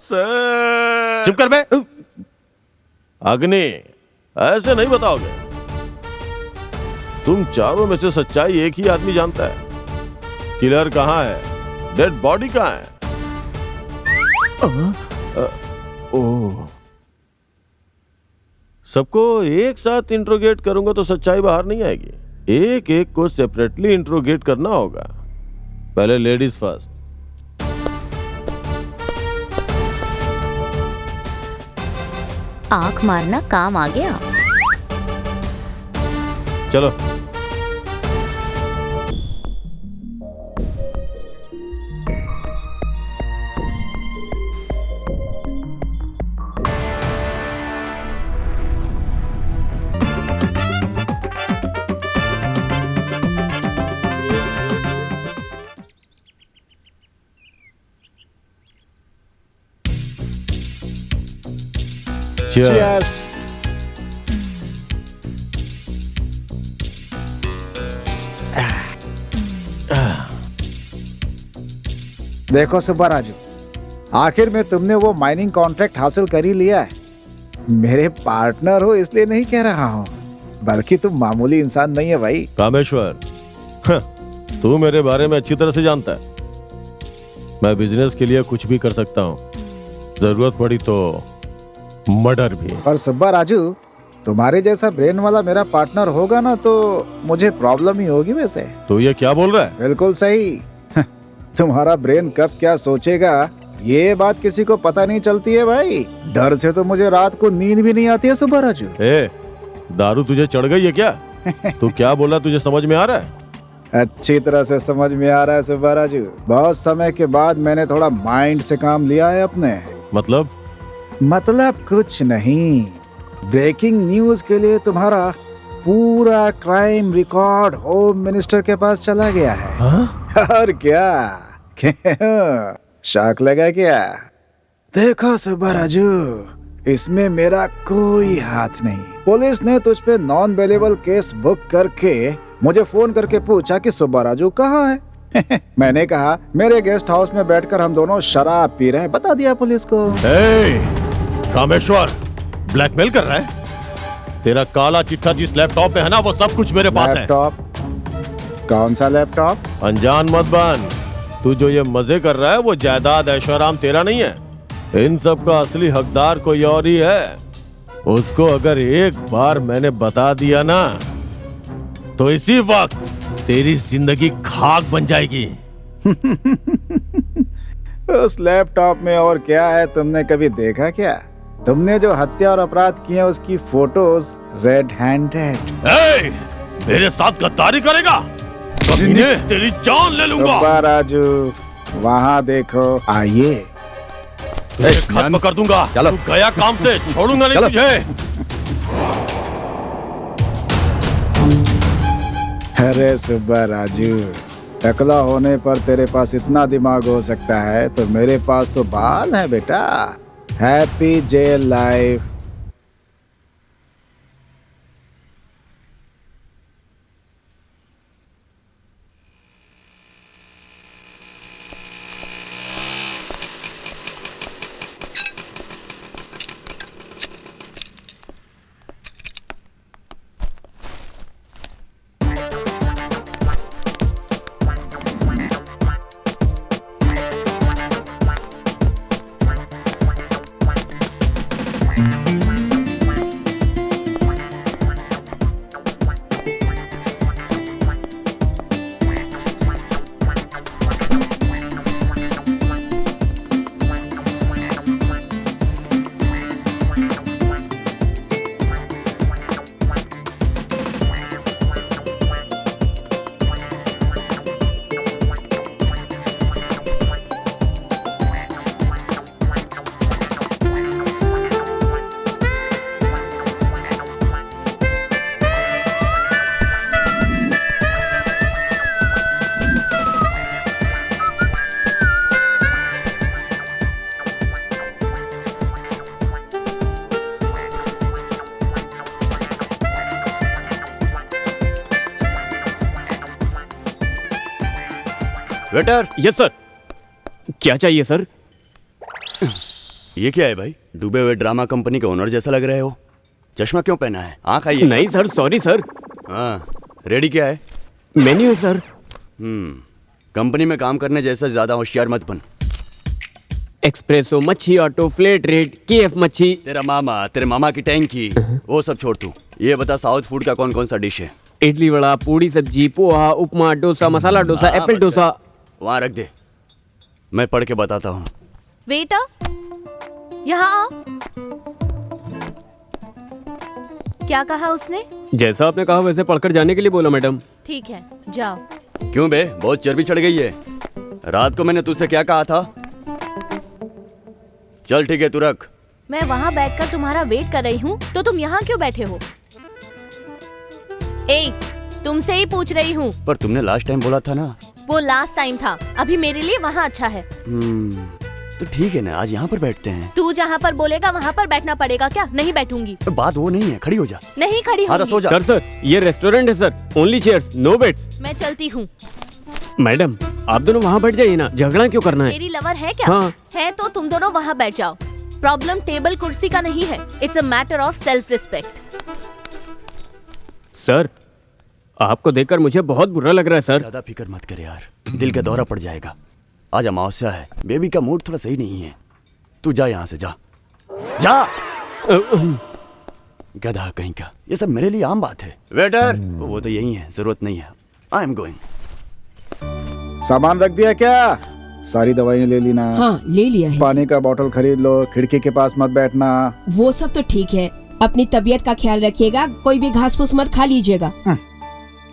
Sir. चुप कर बे। अग्नि, ऐसे नहीं बताओगे। तुम चारों में से सच्चाई एक ही आदमी जानता है। किलर कहाँ है? डेड बॉडी कहाँ है? ओह, सबको एक साथ इंट्रोगेट करूंगा तो सच्चाई बाहर नहीं आएगी। एक एक को सेपरेटली इंट्रोगेट करना होगा। पहले लेडीज फर्स्ट। आंख मारना काम आ गया। चलो। Cheers. देखो सुब्बा राजू, आखिर में तुमने वो माइनिंग कॉन्ट्रैक्ट हासिल कर ही लिया है। मेरे पार्टनर हो इसलिए नहीं कह रहा हूँ, बल्कि तुम मामूली इंसान नहीं है भाई। कामेश्वर, तू मेरे बारे में अच्छी तरह से जानता है। मैं बिजनेस के लिए कुछ भी कर सकता हूँ, जरूरत पड़ी तो मर्डर भी। पर सुब्बा राजू, तुम्हारे जैसा ब्रेन वाला मेरा पार्टनर होगा ना तो मुझे प्रॉब्लम ही होगी वैसे। तो ये क्या बोल रहा है? बिल्कुल सही। तुम्हारा ब्रेन कब क्या सोचेगा ये बात किसी को पता नहीं चलती है भाई। डर से तो मुझे रात को नींद भी नहीं आती है सुब्बा राजू। दारू तुझे चढ़ गई है क्या? तू क्या बोला, तुझे समझ में आ रहा है? अच्छी तरह से समझ में आ रहा है सुब्बा राजू। बहुत समय के बाद मैंने थोड़ा माइंड से काम लिया है अपने। मतलब कुछ नहीं। ब्रेकिंग न्यूज के लिए तुम्हारा पूरा क्राइम रिकॉर्ड होम मिनिस्टर के पास चला गया है। और क्या शौक लगा क्या? देखो सुब्बा राजू, इसमें मेरा कोई हाथ नहीं। पुलिस ने तुझ पे नॉन बेलेबल केस बुक करके मुझे फोन करके पूछा कि सुब्बा राजू कहाँ है। मैंने कहा मेरे गेस्ट हाउस में बैठकर हम दोनों शराब पी रहे हैं, बता दिया पुलिस को। कामेश्वर, ब्लैकमेल कर रहा है? तेरा काला चिट्ठा जिस लैपटॉप में है ना, वो सब कुछ मेरे पास है। लैपटॉप? कौन सा लैपटॉप? अनजान मत बन। तू जो ये मजे कर रहा है वो जायदाद ऐशोआराम तेरा नहीं है। इन सब का असली हकदार कोई और ही है। उसको अगर एक बार मैंने बता दिया ना तो इसी वक्त तेरी जिंदगी खाक बन जाएगी। उस लैपटॉप में और क्या है तुमने कभी देखा क्या? तुमने जो हत्या और अपराध किए उसकी फोटोज रेड हैंडेड। मेरे साथ गद्दारी करेगा? कमीने, तेरी जान ले लूंगा। सुब्बा राजू, वहाँ देखो, आइए। खत्म कर दूंगा। तू गया काम से, छोड़ूंगा नहीं तुझे। अरे सुब्बा राजू, टकला होने पर तेरे पास इतना दिमाग हो सकता है तो मेरे पास तो बाल है बेटा। Happy jail life. Waiter. Yes sir. क्या चाहिए सर? ये क्या है भाई? डूबे हुए ड्रामा कंपनी के ओनर जैसा लग रहे हो। चश्मा क्यों पहना है? आँख आई है? नहीं सर, सॉरी सर। हाँ, रेडी क्या है? मेन्यू है सर। कंपनी में काम करने जैसा ज्यादा होशियार मत बन। एक्सप्रेसो मच्छी, ऑटो, फ्लेट रेट, केएफ मच्छी। तेरे मामा की टैंकी, वो सब छोड़ तू। ये बता साउथ फूड का कौन कौन सा डिश है? इडली वड़ा, पूड़ी सब्जी, पोहा, उपमा, डोसा, मसाला डोसा, हाँ, एप्पल बस डोसा। वहाँ रख दे, मैं पढ़ के बताता हूँ। बेटा यहाँ आओ। क्या कहा उसने? जैसा आपने कहा वैसे पढ़कर जाने के लिए बोला मैडम। ठीक है, जाओ। क्यों बे, बहुत चर्बी चढ़ गई है। रात को मैंने तुझसे क्या कहा था? चल ठीक है, तू रख। मैं वहाँ बैठकर तुम्हारा वेट कर रही हूँ, तो तुम यहाँ क्यों बैठे हो? ए, तुमसे ही पूछ रही हूँ। पर तुमने लास्ट टाइम बोला था ना। वो लास्ट टाइम था, अभी मेरे लिए वहाँ अच्छा है। तो ठीक है ना, आज यहाँ पर बैठते हैं। तू जहाँ पर बोलेगा वहाँ पर बैठना पड़ेगा क्या? नहीं बैठूंगी। बात वो नहीं है, खड़ी हो जा। नहीं खड़ी हाँ तो सो होंगी। जा। सर ये रेस्टोरेंट है sir, only chairs, no beds. मैं चलती हूँ। मैडम आप दोनों वहाँ बैठ जाइए ना, झगड़ा क्यों करना है? मेरी लवर है क्या? हाँ। है तो तुम दोनों वहाँ बैठ जाओ। प्रॉब्लम टेबल कुर्सी का नहीं है, it's a matter of self respect. Sir आपको देखकर मुझे बहुत बुरा लग रहा है सर। ज्यादा फिक्र मत कर यार, दिल का दौरा पड़ जाएगा। आज अमावस्या है, बेबी का मूड थोड़ा सही नहीं है। तू जा यहाँ से, जा जा। गधा कहीं का, ये सब मेरे लिए आम बात है। वेटर, वो तो यही है, जरूरत नहीं है। I am going. सामान रख दिया क्या? सारी दवाइयाँ ले ली ना? हाँ ले लिया है। पानी का बोतल खरीद लो, खिड़की के पास मत बैठना। वो सब तो ठीक है, अपनी तबीयत का ख्याल रखिएगा, कोई भी घास फूस मत खा लीजिएगा।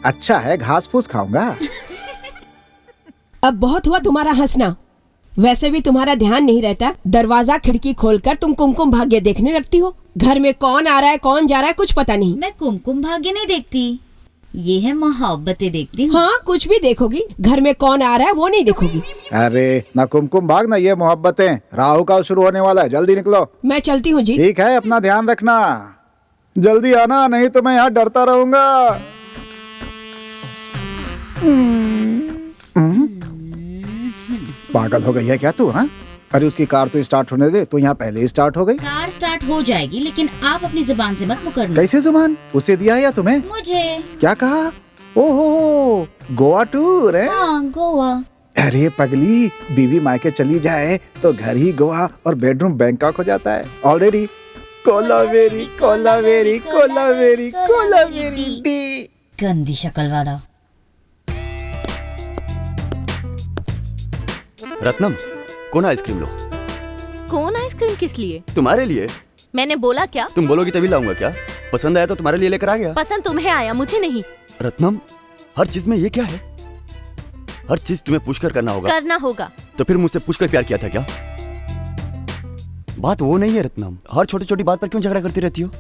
अच्छा है, घास फूस खाऊंगा। अब बहुत हुआ तुम्हारा हंसना, वैसे भी तुम्हारा ध्यान नहीं रहता। दरवाजा खिड़की खोलकर तुम कुमकुम भाग्य देखने लगती हो। घर में कौन आ रहा है कौन जा रहा है कुछ पता नहीं। मैं कुमकुम भाग्य नहीं देखती, ये है मोहब्बतें देखती हूँ। हाँ कुछ भी देखोगी, घर में कौन आ रहा है वो नहीं देखोगी। अरे ना कुमकुम भाग ना ये मोहब्बतें। राहु काल शुरू होने वाला है, जल्दी निकलो। मैं चलती हूँ जी। ठीक है, अपना ध्यान रखना, जल्दी आना, नहीं तो मैं यहाँ डरता रहूंगा। पागल हो गई है क्या तू? हाँ, अरे उसकी कार तो स्टार्ट होने दे, तो यहाँ पहले ही स्टार्ट हो गई। कार स्टार्ट हो जाएगी, लेकिन आप अपनी जुबान से मत मुकरना। कैसे जुबान? उसे दिया या तुम्हें? मुझे। क्या कहा? ओहो, गोवा टूर है? हाँ गोवा। अरे पगली, बीवी मायके चली जाए तो घर ही गोवा और बेडरूम बैंकॉक हो जाता है। Already Kolaveri Kolaveri Kolaveri Kolaveri D. गंदी शक्ल वाला। रत्नम, कौन आइसक्रीम लो। कौन आइसक्रीम किस लिए? तुम्हारे लिए। मैंने बोला क्या? तुम बोलोगी तभी लाऊंगा क्या? पसंद आया तो तुम्हारे लिए लेकर आ गया। पसंद तुम्हें आया, मुझे नहीं। रत्नम, हर चीज में ये क्या है? हर चीज तुम्हें पूछकर करना होगा। करना होगा। तो फिर मुझसे पूछकर प्यार किया था क्या? बात वो नहीं है रत्नम, हर छोटी छोटी बात पर क्यों झगड़ा करती रहती हो?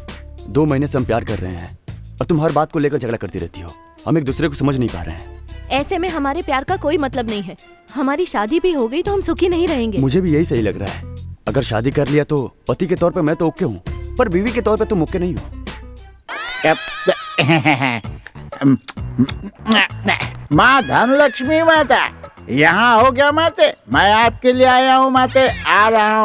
2 महीने से हम प्यार कर रहे हैं और तुम हर बात को लेकर झगड़ा करती रहती हो। हम एक दूसरे को समझ नहीं पा रहे हैं। ऐसे में हमारे प्यार का कोई मतलब नहीं है। हमारी शादी भी हो गई तो हम सुखी नहीं रहेंगे। मुझे भी यही सही लग रहा है। अगर शादी कर लिया तो पति के तौर पे मैं तो ओके हूँ, पर बीवी के तौर पे तुम ओके नहीं हो। माँ धनलक्ष्मी माता, यहाँ हो गया माते? मैं आपके लिए आया हूँ माते। आ रहा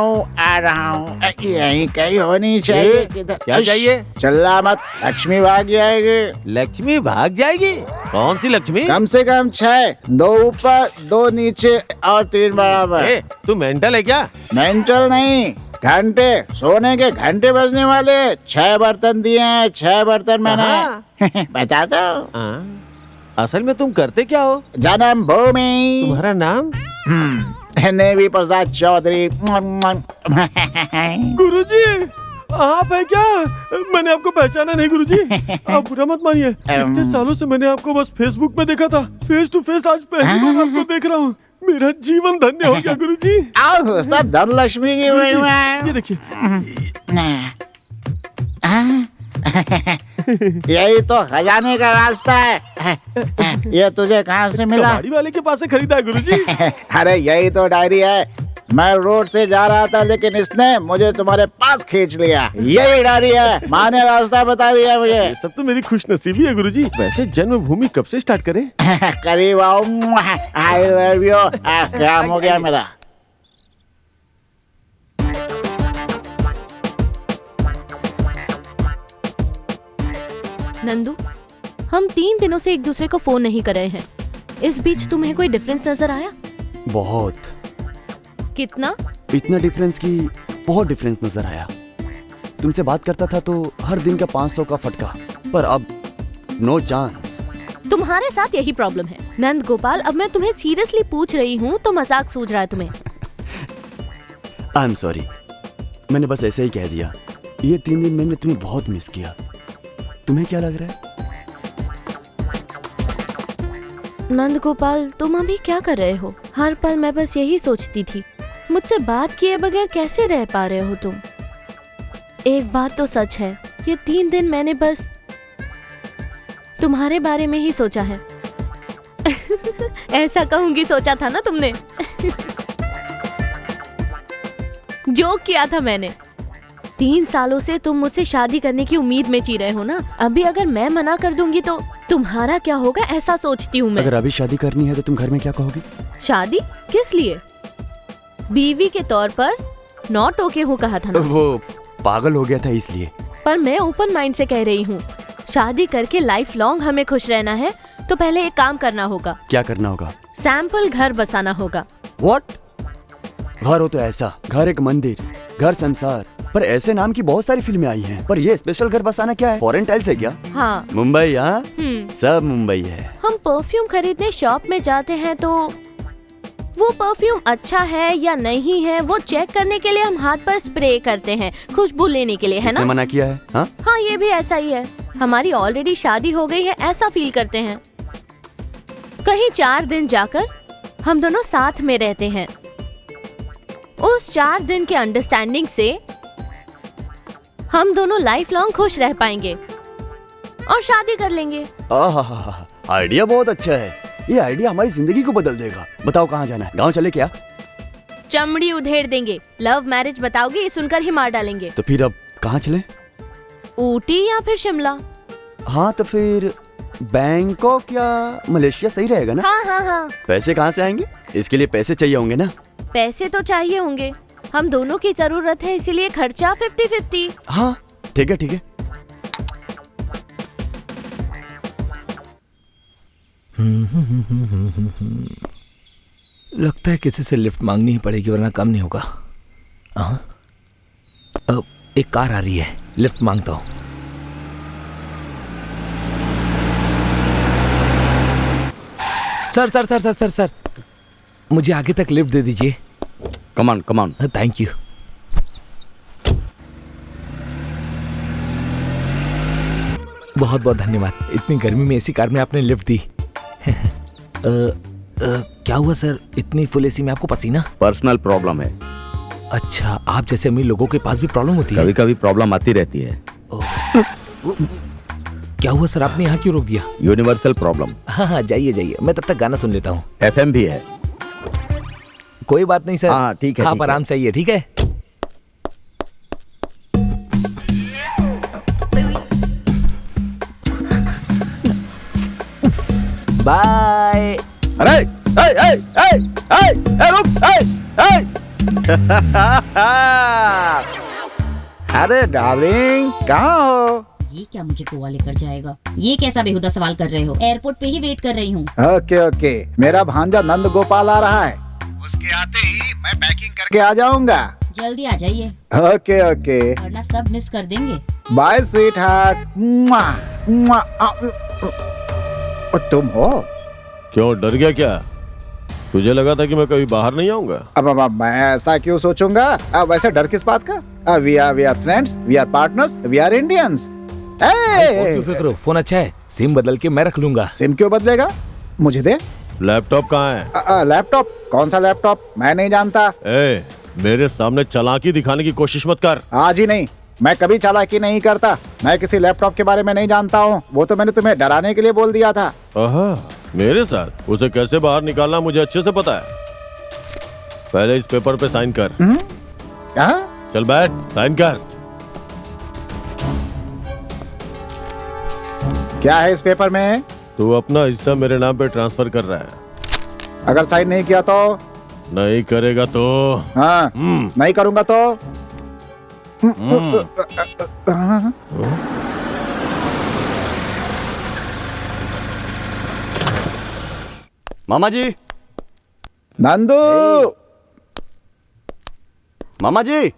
हूँ। यहीं कहीं होनी चाहिए। किधर? क्या चाहिए? चिल्ला मत, लक्ष्मी भाग जाएगी। लक्ष्मी भाग जाएगी? कौन सी लक्ष्मी? कम से कम 6, 2 ऊपर 2 नीचे और 3 बराबर। तू मेंटल है क्या? मेंटल नहीं, घंटे, सोने के घंटे बजने वाले। 6 बर्तन दिए हैं, 6 बर्तन मैंने। बता दो। असल में तुम करते क्या हो? जन्मभूमि। तुम्हारा नाम? नेवी प्रसाद चौधरी। गुरुजी, आप है क्या? मैंने आपको पहचाना नहीं गुरुजी। आप बुरा मत मानिए, इतने सालों से मैंने आपको बस फेसबुक में देखा था। फेस टू फेस आज पहली बार आपको देख रहा हूँ। मेरा जीवन धन्य हो गया गुरुजी। आओ, सब धनलक्ष्मी की महिमा है। ये देखिए। यही तो खजाने का रास्ता है। ये तुझे कहाँ से मिला? गाड़ी वाले के पास से खरीदा है गुरुजी। अरे यही तो डायरी है। मैं रोड से जा रहा था, लेकिन इसने मुझे तुम्हारे पास खींच लिया। यही डायरी है, माँ ने रास्ता बता दिया मुझे। ये सब तो मेरी खुशनसीबी है गुरुजी। वैसे जन्मभूमि कब से स्टार्ट करें? करीब आओ। I love you. काम हो गया मेरा। नंदू, हम 3 दिनों से एक दूसरे को फोन नहीं कर रहे हैं। इस बीच तुम्हें कोई डिफरेंस नजर आया? बहुत, कितना? इतना डिफरेंस की बहुत डिफरेंस नजर आया। तुमसे बात करता था तो हर दिन का 500 का फटका, पर अब नो चांस। तुम्हारे साथ यही प्रॉब्लम है नंद गोपाल। अब मैं तुम्हें सीरियसली पूछ रही हूँ तो मजाक सूझ रहा है तुम्हें? आई एम सॉरी, मैंने बस ऐसे ही कह दिया। ये 3 दिन मैंने तुम्हें बहुत मिस किया। तुम्हें क्या लग रहा है? नंद गोपाल, तुम अभी क्या कर रहे हो? हर पल मैं बस यही सोचती थी, मुझसे बात किए बगैर कैसे रह पा रहे हो तुम? एक बात तो सच है, ये 3 दिन मैंने बस तुम्हारे बारे में ही सोचा है। ऐसा कहूंगी सोचा था ना तुमने? जोक किया था मैंने। 3 सालों से तुम मुझसे शादी करने की उम्मीद में जी रहे हो ना। अभी अगर मैं मना कर दूंगी तो तुम्हारा क्या होगा, ऐसा सोचती हूँ मैं। अगर अभी शादी करनी है तो तुम घर में क्या कहोगी? शादी किस लिए? बीवी के तौर पर नॉट ओके हूँ कहा था ना। वो पागल हो गया था इसलिए। पर मैं ओपन माइंड से कह रही हूँ, शादी करके लाइफ लॉन्ग हमें खुश रहना है तो पहले एक काम करना होगा। क्या करना होगा? सैंपल घर बसाना होगा। What? घर हो तो ऐसा, घर एक मंदिर, घर संसार। पर ऐसे नाम की बहुत सारी फिल्में आई हैं, पर ये स्पेशल घर बसाना क्या है? फॉरेन टाइल्स है क्या? हाँ। मुंबई? हाँ, सब मुंबई है। हम परफ्यूम खरीदने शॉप में जाते हैं तो वो परफ्यूम अच्छा है या नहीं है वो चेक करने के लिए हम हाथ पर स्प्रे करते हैं, खुशबू लेने के लिए, है किसने ना? मना किया है? हाँ? हाँ, ये भी ऐसा ही है। हमारी ऑलरेडी शादी हो गई है ऐसा फील करते हैं। कहीं 4 दिन जाकर हम दोनों साथ में रहते हैं। उस 4 दिन के अंडरस्टैंडिंग से हम दोनों लाइफ लॉन्ग खुश रह पाएंगे और शादी कर लेंगे। आइडिया बहुत अच्छा है। ये आइडिया हमारी जिंदगी को बदल देगा। बताओ कहाँ जाना है? गाँव चले क्या? चमड़ी उधेड़ देंगे। लव मैरिज बताओगे ये सुनकर ही मार डालेंगे। तो फिर अब कहाँ चले? ऊटी या फिर शिमला? हाँ तो फिर बैंकॉक या मलेशिया सही रहेगा ना? हाँ हाँ हाँ। पैसे कहाँ से आएंगे? इसके लिए पैसे चाहिए होंगे ना? पैसे तो चाहिए होंगे। हम दोनों की जरूरत है, इसीलिए खर्चा 50-50। हाँ ठीक है ठीक है। लगता है किसी से लिफ्ट मांगनी ही पड़ेगी वरना काम नहीं होगा। हाँ, अब एक कार आ रही है, लिफ्ट मांगता हूँ। Sir sir sir sir sir sir मुझे आगे तक लिफ्ट दे दीजिए। Come on. Thank you. बहुत बहुत धन्यवाद। इतनी गर्मी में एसी कार में आपने लिफ्ट दी। क्या हुआ सर, इतनी फुल एसी में आपको पसीना? पर्सनल प्रॉब्लम है। अच्छा, आप जैसे अमीर लोगों के पास भी प्रॉब्लम होती है? कभी कभी प्रॉब्लम आती रहती है। क्या हुआ सर, आपने यहाँ क्यों रोक दिया? Universal problem. हाँ, जाइए जाइए, मैं तब तक गाना सुन लेता हूँ। FM भी है। कोई बात नहीं सर। हाँ ठीक है। आप आराम से आइए, ठीक है? बाय। अरे रुक। अरे डार्लिंग, कहाँ हो? ये क्या मुझे गोवा लेकर जाएगा? ये कैसा बेहुदा सवाल कर रहे हो? एयरपोर्ट पे ही वेट कर रही हूँ। ओके, मेरा भांजा नंद गोपाल आ रहा है। उसके आते ही मैं पैकिंग करके आ जाऊंगा। जल्दी आ जाइए, ओके वरना सब मिस कर देंगे। Bye sweetheart. तुम हो? क्यों, डर गया क्या? तुझे लगा था कि मैं कभी बाहर नहीं आऊंगा? अब मैं ऐसा क्यों सोचूंगा? अब वैसे डर किस बात का? We are friends, we are partners, we are Indians. क्यों फिक्र हो? फोन अच्छा है, सिम बदल के मैं रख लूंगा। सिम क्यों बदलेगा? मुझे दे। लैपटॉप कहाँ है? लैपटॉप? कौन सा लैपटॉप? मैं नहीं जानता। मेरे सामने चालाकी दिखाने की कोशिश मत कर। आज ही नहीं, मैं कभी चालाकी नहीं करता। मैं किसी लैपटॉप के बारे में नहीं जानता हूँ। वो तो मैंने तुम्हें डराने के लिए बोल दिया था। मेरे साथ? उसे कैसे बाहर निकालना मुझे अच्छे से पता है। पहले इस पेपर पे साइन कर। चल बैठ, साइन कर। क्या है इस पेपर में? तू अपना हिस्सा मेरे नाम पे ट्रांसफर कर रहा है। अगर साइन नहीं किया तो? नहीं करेगा तो? हाँ, नहीं करूंगा तो? मामा जी, नंदू। मामा जी।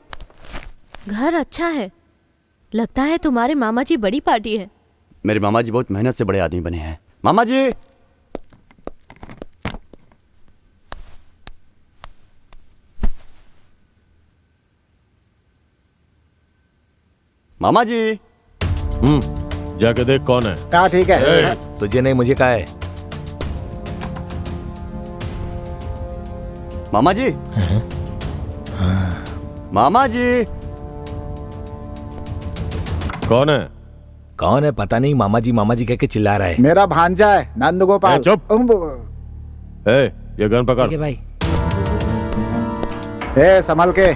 घर अच्छा है, लगता है तुम्हारे मामा जी बड़ी पार्टी है। मेरे मामा जी बहुत मेहनत से बड़े आदमी बने हैं। मामा जी। मामा जी। जाके देख कौन है। हाँ ठीक है। तुझे नहीं मुझे कहा है। मामा जी। मामा जी। कौन है? कौन है पता नहीं, मामा जी कह के चिल्ला रहा है। मेरा भांजा है नंद गोपाल। चुप। ये गन पकड़। ठीक है भाई। संभल के।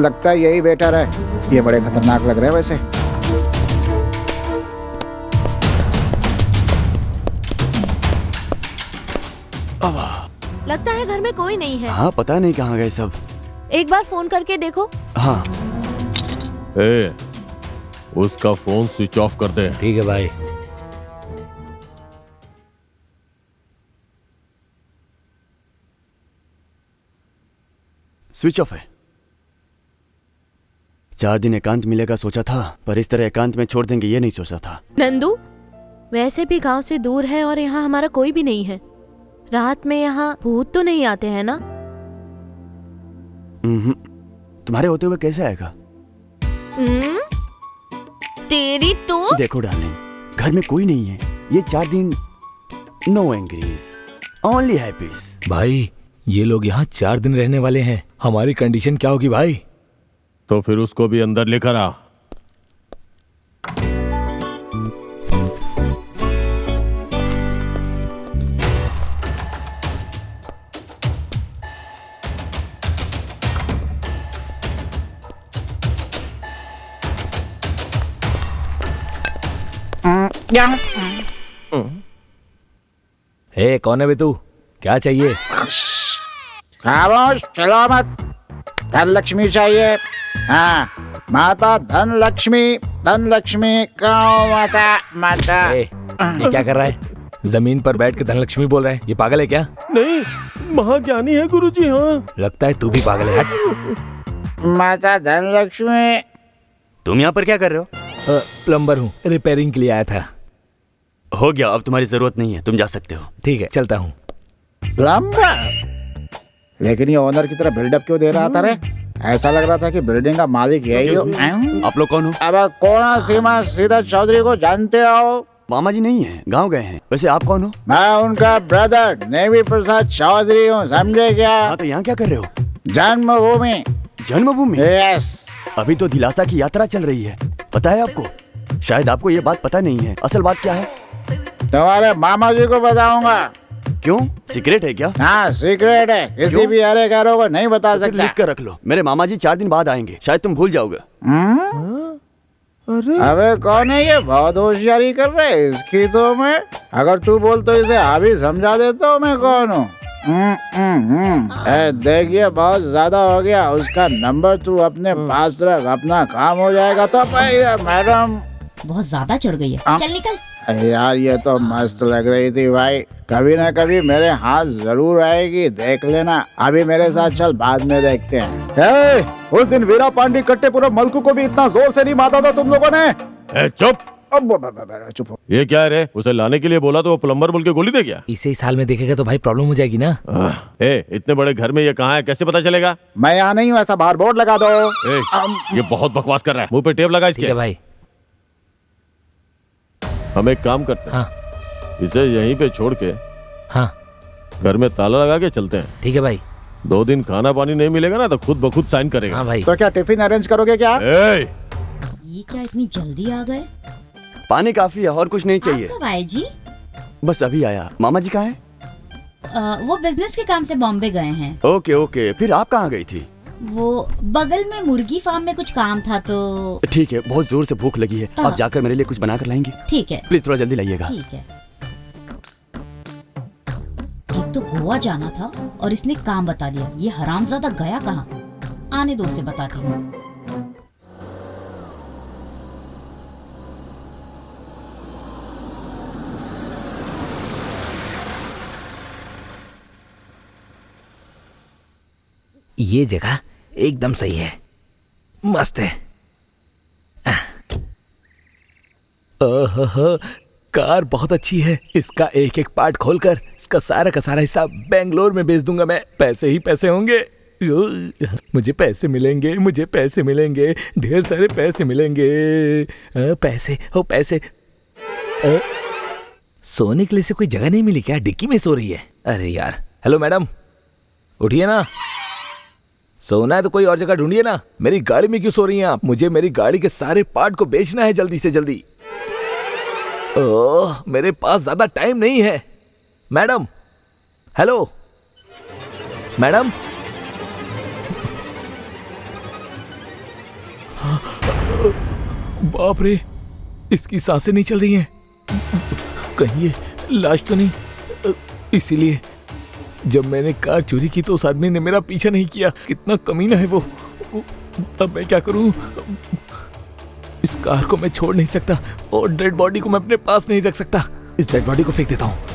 लगता है यही बेटर है। ये बड़े खतरनाक लग रहे हैं वैसे। लगता है घर में कोई नहीं है। हाँ, पता नहीं कहाँ गए सब। एक बार फोन करके देखो। हाँ। उसका फोन स्विच ऑफ कर दे। ठीक है भाई। स्विच ऑफ है। 4 दिन एकांत मिलेगा सोचा था, पर इस तरह एकांत में छोड़ देंगे ये नहीं सोचा था। नंदू, वैसे भी गांव से दूर है और यहाँ हमारा कोई भी नहीं है। रात में यहाँ भूत तो नहीं आते हैं ना? तुम्हारे होते हुए कैसे आएगा? तेरी तो। देखो डार्लिंग, घर में कोई नहीं है। ये 4 दिन नो एंग्रीज, ओनली हैप्पीज। भाई ये लोग यहाँ 4 दिन रहने वाले हैं, हमारी कंडीशन क्या होगी भाई? तो फिर उसको भी अंदर लेकर आ। कौन है बे तू? क्या चाहिए? खामोश, चलो मत। धन लक्ष्मी चाहिए। हाँ, माता धन लक्ष्मी काओ माता माता। ये क्या कर रहा है? जमीन पर बैठ के धनलक्ष्मी बोल रहा है, ये पागल है क्या? नहीं, महाज्ञानी है गुरुजी। हाँ, लगता है तू भी पागल है। हट। माता धन लक्ष्मी। तुम यहाँ पर क्या कर रहे हो? प्लम्बर हूँ, रिपेयरिंग के लिए आया था। हो गया, अब तुम्हारी जरूरत नहीं है, तुम जा सकते हो। ठीक है, चलता हूँ। प्लम्बर? लेकिन ये ओनर की तरह बिल्डअप क्यों दे रहा था रे? ऐसा लग रहा था कि बिल्डिंग का मालिक यही हो। आप लोग कौन हो? अब कौन सीमा सीधा चौधरी को जानते हो? मामा जी नहीं है, गांव गए हैं। वैसे आप कौन हो? मैं उनका ब्रदर नेवी प्रसाद चौधरी हूँ, समझे क्या? हाँ, तो यहाँ क्या कर रहे हो? जन्मभूमि। जन्मभूमि? यस। अभी तो दिलासा की यात्रा चल रही है, पता है आपको? शायद आपको ये बात पता नहीं है। असल बात क्या है? तुम्हारे मामा जी को बताऊंगा। क्यों? सीक्रेट है क्या? हाँ, सीक्रेट है, किसी भी हरे कारों को नहीं बता तो सकता। लिख कर रख लो, मेरे मामा जी 4 दिन बाद आएंगे, शायद तुम भूल जाओगे। अबे कौन है ये? बहुत होशियारी कर रहे है इसकी तो मैं। अगर तू बोल तो इसे अभी समझा देता हूँ मैं कौन हूँ। देखिए बहुत ज्यादा हो गया, उसका नंबर तू अपने पास रख, अपना काम हो जाएगा तो। मैडम बहुत ज्यादा चढ़ गई है, चल निकल। यार ये तो मस्त लग रही थी भाई, कभी ना कभी मेरे हाथ जरूर आएगी, देख लेना। अभी मेरे साथ चल, बाद में देखते हैं। उस दिन वीरा पांडी कट्टेपुरम मलकू को भी इतना जोर से नहीं मारा था तुम लोगों ने। चुप। चुप हो। ये क्या है रे? उसे लाने के लिए बोला तो वो प्लम्बर बोल के गोली दे गया। इसे इस हाल में देखेगा तो भाई प्रॉब्लम हो जाएगी ना। इतने बड़े घर में ये कहाँ है, कैसे पता चलेगा? मैं यहाँ नहीं हूँ, ऐसा बाहर बोर्ड लगा दो। ये बहुत बकवास कर रहा है, मुंह पे टेप लगा इसके। ठीक है भाई। हम एक काम करते हैं। हाँ। इसे यहीं पे छोड़ के हाँ घर में ताला लगा के चलते हैं। ठीक है भाई। 2 दिन खाना पानी नहीं मिलेगा ना तो खुद ब खुद साइन करेगा। हाँ भाई। तो क्या टिफिन अरेंज करोगे क्या? ये क्या इतनी जल्दी आ गए? पानी काफी है, और कुछ नहीं चाहिए। कब आए जी? बस अभी आया। मामा जी कहाँ हैं? वो बिजनेस के काम से बॉम्बे गए हैं। ओके ओके, फिर आप कहाँ गई थी? वो बगल में मुर्गी फार्म में कुछ काम था तो। ठीक है, बहुत जोर से भूख लगी है, आप जाकर मेरे लिए कुछ बना कर लाएंगी? ठीक है, प्लीज थोड़ा जल्दी लाइएगा। ठीक है। एक तो गोवा जाना था और इसने काम बता दिया। ये हरामजादा गया कहाँ? आने दो, उसे बताती हूँ। ये जगह एकदम सही है, मस्त है। ओहो, कार बहुत अच्छी है। इसका एक एक पार्ट खोलकर इसका सारा का सारा हिस्सा बेंगलोर में बेच दूंगा मैं। पैसे ही पैसे होंगे। मुझे पैसे मिलेंगे, मुझे पैसे मिलेंगे, ढेर सारे पैसे मिलेंगे। पैसे हो पैसे। सोने के लिए से कोई जगह नहीं मिली क्या? डिक्की में सो रही है। अरे यार, हेलो मैडम, उठिए ना। सोना है तो कोई और जगह ढूंढिए ना। मेरी गाड़ी में क्यों सो रही हैं आप? मुझे मेरी गाड़ी के सारे पार्ट को बेचना है जल्दी से जल्दी। ओह, मेरे पास ज्यादा टाइम नहीं है। Madam, hello madam. बाप रे, इसकी सांसें नहीं चल रही हैं। कहीं ये लाश तो नहीं? इसीलिए जब मैंने कार चोरी की तो उस आदमी ने मेरा पीछा नहीं किया। कितना कमीना है वो। अब मैं क्या करूं? इस कार को मैं छोड़ नहीं सकता और डेड बॉडी को मैं अपने पास नहीं रख सकता। इस डेड बॉडी को फेंक देता हूं।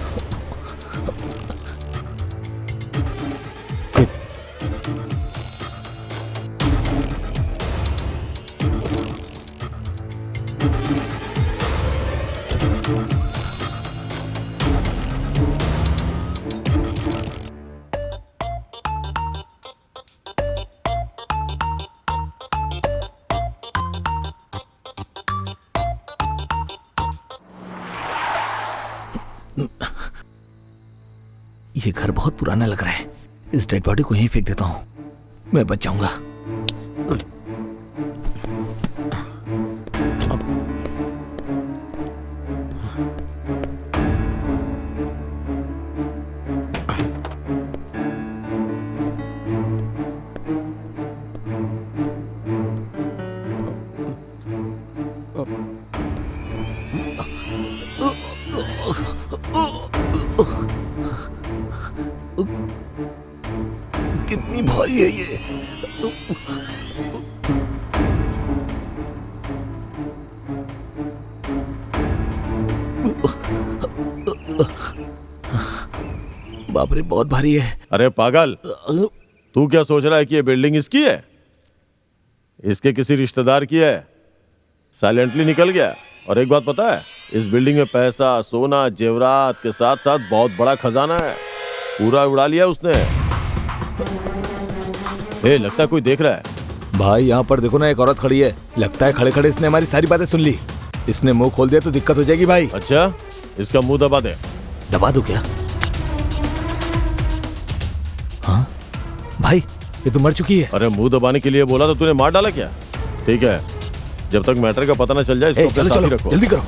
ये घर बहुत पुराना लग रहा है। इस डेड बॉडी को यहीं फेंक देता हूं, मैं बच जाऊंगा। कितनी भारी है ये। बाप रे, बहुत भारी है। अरे पागल, तू क्या सोच रहा है कि ये बिल्डिंग इसकी है? इसके किसी रिश्तेदार की है। साइलेंटली निकल गया। और एक बात पता है, इस बिल्डिंग में पैसा, सोना, जेवरात के साथ साथ बहुत बड़ा खजाना है। पूरा उड़ा लिया उसने। ए, लगता है कोई देख रहा है। भाई यहाँ पर देखो ना, एक औरत खड़ी है। लगता है खड़े खड़े इसने हमारी सारी बातें सुन ली। इसने मुंह खोल दिया तो दिक्कत हो जाएगी भाई। अच्छा, इसका मुंह दबा दे। दबा दो क्या? हाँ भाई, ये तो मर चुकी है। अरे मुंह दबाने के लिए बोला तो तूने मार डाला क्या? ठीक है, जब तक मैटर का पता ना चल जाए इसको चलो चलो रखो। जल्दी करो।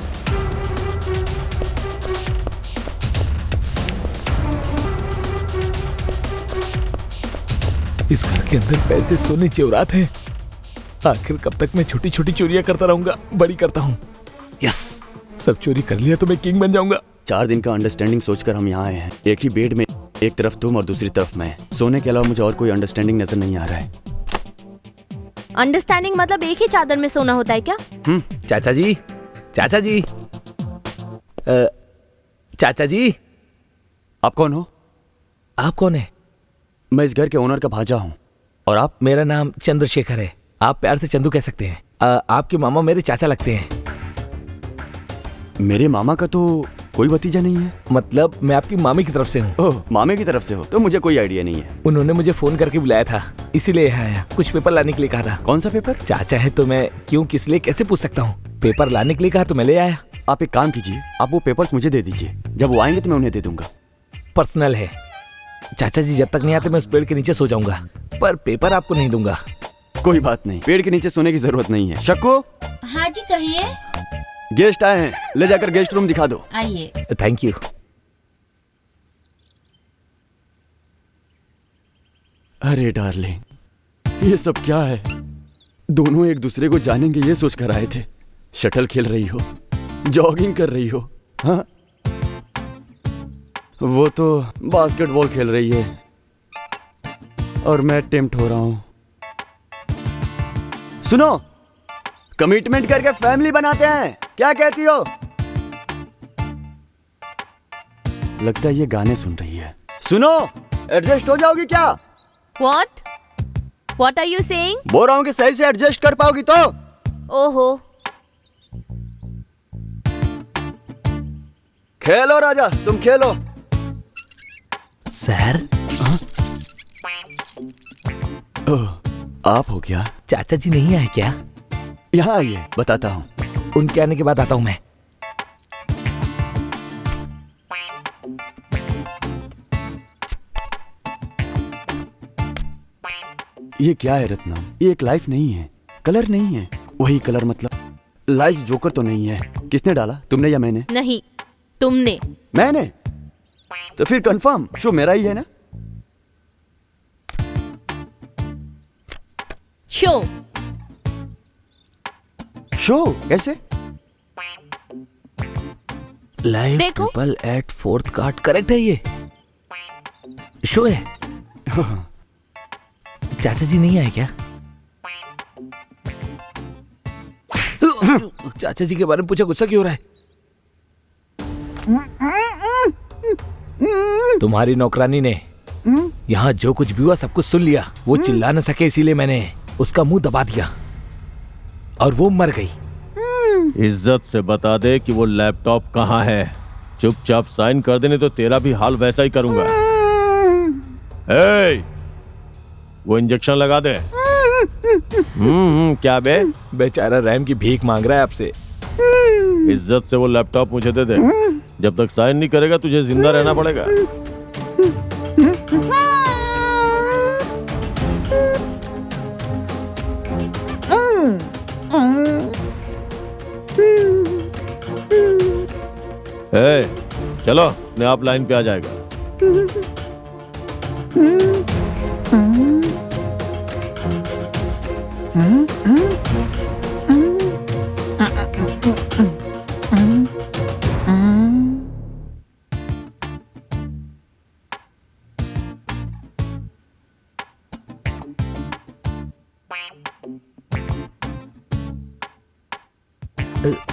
इस घर के अंदर पैसे, सोने, जेवरात हैं। आखिर कब तक मैं छोटी छोटी चोरियां करता रहूंगा? बड़ी करता हूँ। यस, सब चोरी कर लिया तो मैं किंग बन जाऊंगा। 4 दिन का अंडरस्टैंडिंग सोचकर हम यहाँ आए हैं। एक ही बेड में, एक तरफ तुम और दूसरी तरफ मैं। सोने के अलावा मुझे और कोई अंडरस्टैंडिंग नजर नहीं आ रहा है। अंडरस्टैंडिंग मतलब एक ही चादर में सोना होता है क्या? चाचा जी, चाचा जी, चाचा जी। आप कौन हो? आप कौन है? मैं इस घर के ओनर का भांजा हूँ। और आप? मेरा नाम चंद्रशेखर है। आप प्यार से चंदू कह सकते हैं। आपके मामा मेरे चाचा लगते हैं। मेरे मामा का तो कोई भतीजा नहीं है। मतलब मैं आपकी मामी की तरफ से हूँ। ओह, मामे की तरफ से हो तो मुझे कोई आइडिया नहीं है। उन्होंने मुझे फोन करके बुलाया था, इसीलिए यहाँ आया। कुछ पेपर लाने के लिए कहा था। कौन सा पेपर? चाचा है तो मैं क्यों, किस लिए, कैसे पूछ सकता हूँ। पेपर लाने के लिए कहा तो मैं ले आया। आप एक काम कीजिए, आप वो पेपर्स मुझे दे दीजिए। जब वो आएंगे तो मैं उन्हें दे दूंगा। पर्सनल है चाचा जी, जब तक नहीं आते मैं उस पेड़ के नीचे सो जाऊंगा, पर पेपर आपको नहीं दूंगा। कोई बात नहीं, पेड़ के नीचे सोने की जरूरत नहीं है। शक्को, हाँ जी कहिए। गेस्ट आए हैं, ले जाकर गेस्ट रूम दिखा दो। आइए। Thank you. अरे डार्लिंग, ये सब क्या है? दोनों एक दूसरे को जानेंगे ये सोच कर आए थे। शटल खेल रही हो, जॉगिंग कर रही हो। हाँ, वो तो बास्केटबॉल खेल रही है और मैं टेम्प्ट हो रहा हूं। सुनो, कमिटमेंट करके फैमिली बनाते हैं, क्या कहती हो? लगता है ये गाने सुन रही है। सुनो, एडजस्ट हो जाओगी क्या? What? What are you saying? बोल रहा हूँ कि सही से एडजस्ट कर पाओगी तो। ओहो, खेलो राजा, तुम खेलो। सर, ओह, आप हो क्या? चाचा जी नहीं आए क्या? यहाँ आइए, बताता हूँ। उनके आने के बाद आता हूँ मैं। ये क्या है रत्नम? ये एक लाइफ नहीं है, कलर नहीं है। वही कलर मतलब लाइफ जोकर तो नहीं है। किसने डाला, तुमने या मैंने? नहीं, तुमने। मैंने? तो फिर कंफर्म शो मेरा ही है ना? शो शो कैसे? लाइव देखो। Triple eight fourth card correct है ये। शो है। चाचा जी नहीं आए क्या? चाचा जी के बारे में पूछा, गुस्सा क्यों हो रहा है? तुम्हारी नौकरानी ने यहाँ जो कुछ भी हुआ सब कुछ सुन लिया। वो चिल्ला न सके इसीलिए मैंने उसका मुंह दबा दिया और वो मर गई। इज्जत से बता दे कि वो लैपटॉप कहाँ है। चुपचाप साइन कर देने तो तेरा भी हाल वैसा ही करूंगा। ए, वो इंजेक्शन लगा दे। क्या बे? बेचारा रैम की भीख मांग रहा है आपसे। इज्जत से वो लैपटॉप मुझे दे दे। जब तक साइन नहीं करेगा तुझे जिंदा रहना पड़ेगा। ए, चलो, अपने आप लाइन पे आ जाएगा।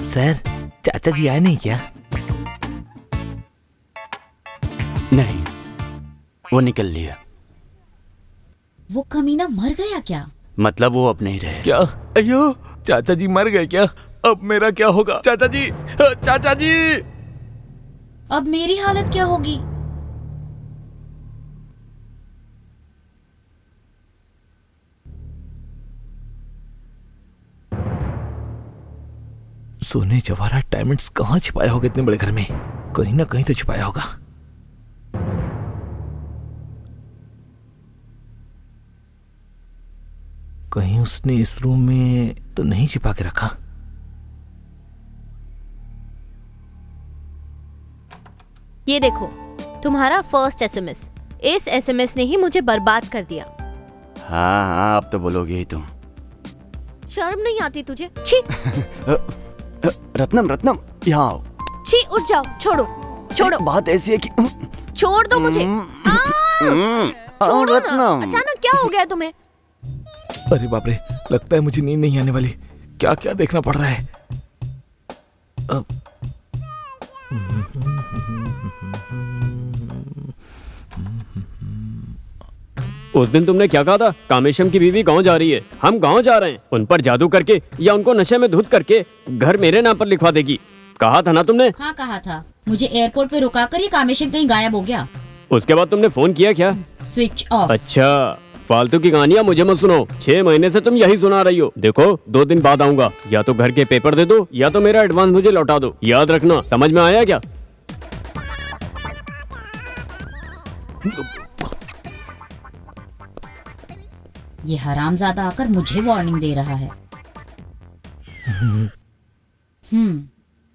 सर, चाचा जी आए नहीं क्या? नहीं, वो निकल लिया। वो कमीना मर गया क्या? मतलब वो अब नहीं रहे। क्या? अयो, चाचा जी मर गए क्या? अब मेरा क्या होगा? चाचा जी, चाचा जी! अब मेरी हालत क्या होगी? सोने जवाहरात डायमंड्स कहाँ छिपाया होगा इतने बड़े घर में? कहीं ना कहीं तो छिपाया होगा। कहीं उसने इस रूम में तो नहीं छिपा के रखा? ये देखो, तुम्हारा फर्स्ट एसएमएस। इस एसएमएस ने ही मुझे बर्बाद कर दिया। हाँ हाँ, अब तो बोलोगे ही तुम। शर्म नहीं आती तुझे? छी! रत्नम, रत्नम, यहाँ आओ। छी, उठ जाओ, छोड़ो, छोड़ो। बात ऐसी है कि छोड़ दो मुझे। छोड़ो ना। रत्नम। अचानक क्या हो गया तुम्हें? अरे बाप रे, लगता है मुझे नींद नहीं आने वाली। क्या क्या देखना पड़ रहा है। उस दिन तुमने क्या कहा था? कामेशम की बीवी गांव जा रही है, हम गांव जा रहे हैं। उन पर जादू करके या उनको नशे में धुत करके घर मेरे नाम पर लिखवा देगी। कहा था ना तुमने? हाँ कहा था। मुझे एयरपोर्ट पे रुका कर ये कामेशन कहीं गायब हो गया। उसके बाद तुमने फोन किया क्या? Switch off. अच्छा, फालतू की कहानियां मुझे मत सुनो। 6 महीने से तुम यही सुना रही हो। देखो, 2 दिन बाद आऊंगा। या तो घर के पेपर दे दो या तो मेरा एडवांस मुझे लौटा दो। याद रखना, समझ में आया क्या? ये हरामजादा आकर मुझे वार्निंग दे रहा है।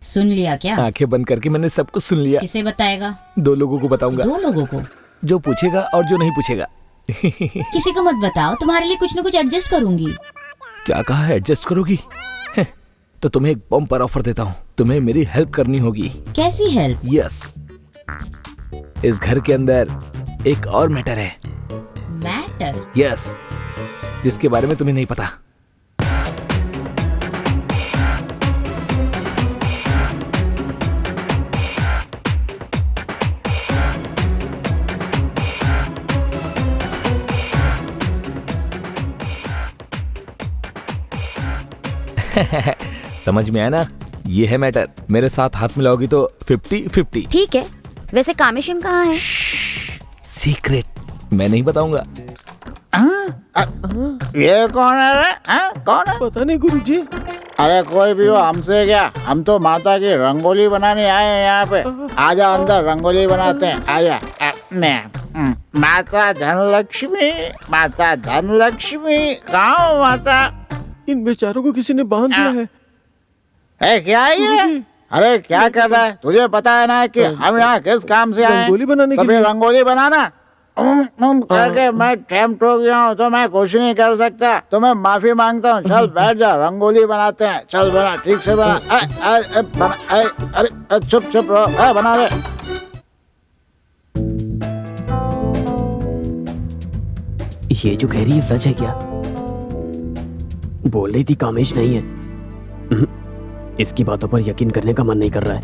सुन लिया क्या? आंखें बंद करके मैंने सब कुछ सुन लिया। किसे बताएगा? 2 लोगों को बताऊंगा। 2 लोगों को? जो पूछेगा और जो नहीं पूछेगा। किसी को मत बताओ, तुम्हारे लिए कुछ न कुछ एडजस्ट करूंगी। क्या कहा है? एडजस्ट करोगी? तो तुम्हें एक बम्पर ऑफर देता हूँ। तुम्हें मेरी हेल्प करनी होगी। कैसी हेल्प? यस, इस घर के अंदर एक और मैटर है। मैटर? यस, जिसके बारे में तुम्हें नहीं पता। समझ में आया ना, ये है मैटर। मेरे साथ हाथ मिलाओगी तो 50-50। ठीक है, वैसे कामेशन कहाँ है? सीक्रेट मैं नहीं बताऊंगा। ये कौन है रे? कौन है? पता नहीं गुरुजी। अरे कोई भी हो, हमसे क्या, हम तो माता की रंगोली बनाने आए हैं यहाँ पे। आजा अंदर, रंगोली बनाते हैं, आजा। माता धनलक्ष्मी, माता धनलक्ष्मी, कहाँ हो माता? इन बेचारों को किसी ने बांध दिया है। क्या है ये? अरे क्या कर रहा है? तुझे पता है ना कि हम यहाँ किस काम से आए हैं? रंगोली बनाने के तभी लिए। रंगोली बनाना करके मैं टेम्प्ट हो गया हूँ, तो मैं कुछ नहीं कर सकता। तो मैं माफी मांगता हूँ। चल बैठ जा, रंगोली बनाते हैं। चल बना, ठीक से बना। अरे चुप चुप रहो, बना रहे। ये जो कह रही है सच है क्या? बोल रही थी कामेश नहीं है। इसकी बातों पर यकीन करने का मन नहीं कर रहा है,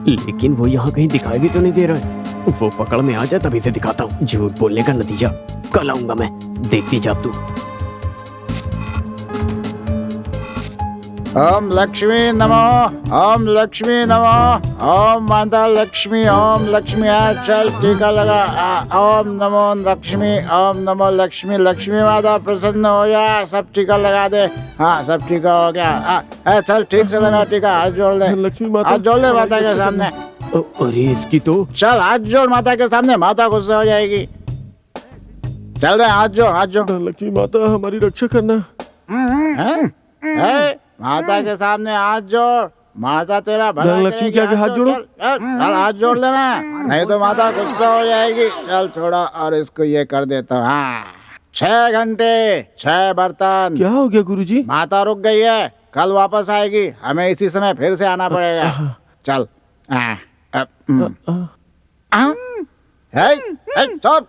लेकिन वो यहाँ कहीं दिखाई भी तो नहीं दे रहा है। वो पकड़ में आ जाए तभी से दिखाता हूँ झूठ बोलने का नतीजा। कल आऊंगा मैं, देखती जा तू। ओम लक्ष्मी नमो, ओम लक्ष्मी नमो, ओम माता लक्ष्मी, ओम लक्ष्मी। चल टीका लगा। ओम नमो लक्ष्मी, ओम नमो लक्ष्मी। लक्ष्मी माता प्रसन्न हो जा, सब टीका लगा दे। हाँ सब टीका हो गया। चल ठीक से लगा टीका, हाथ जोड़ ले। लक्ष्मी माता, हाथ जोड़ ले माता के सामने। अरे इसकी तो चल हाथ जोड़ माता के सामने, माता गुस्सा हो जाएगी। चल रहे हाथ जोड़, हाथ जोड़। लक्ष्मी माता हमारी रक्षा करना। माता के सामने हाथ जोड़, माता तेरा भला लक्ष्मी के आगे हाथ जोड़ो। चल हाथ जोड़ लेना, नहीं तो माता गुस्सा हो जाएगी। चल थोड़ा और इसको ये कर देता हूँ। हाँ 6 घंटे 6 बर्तन। क्या हो गया गुरुजी? माता रुक गई है, कल वापस आएगी, हमें इसी समय फिर से आना पड़ेगा। चल चुप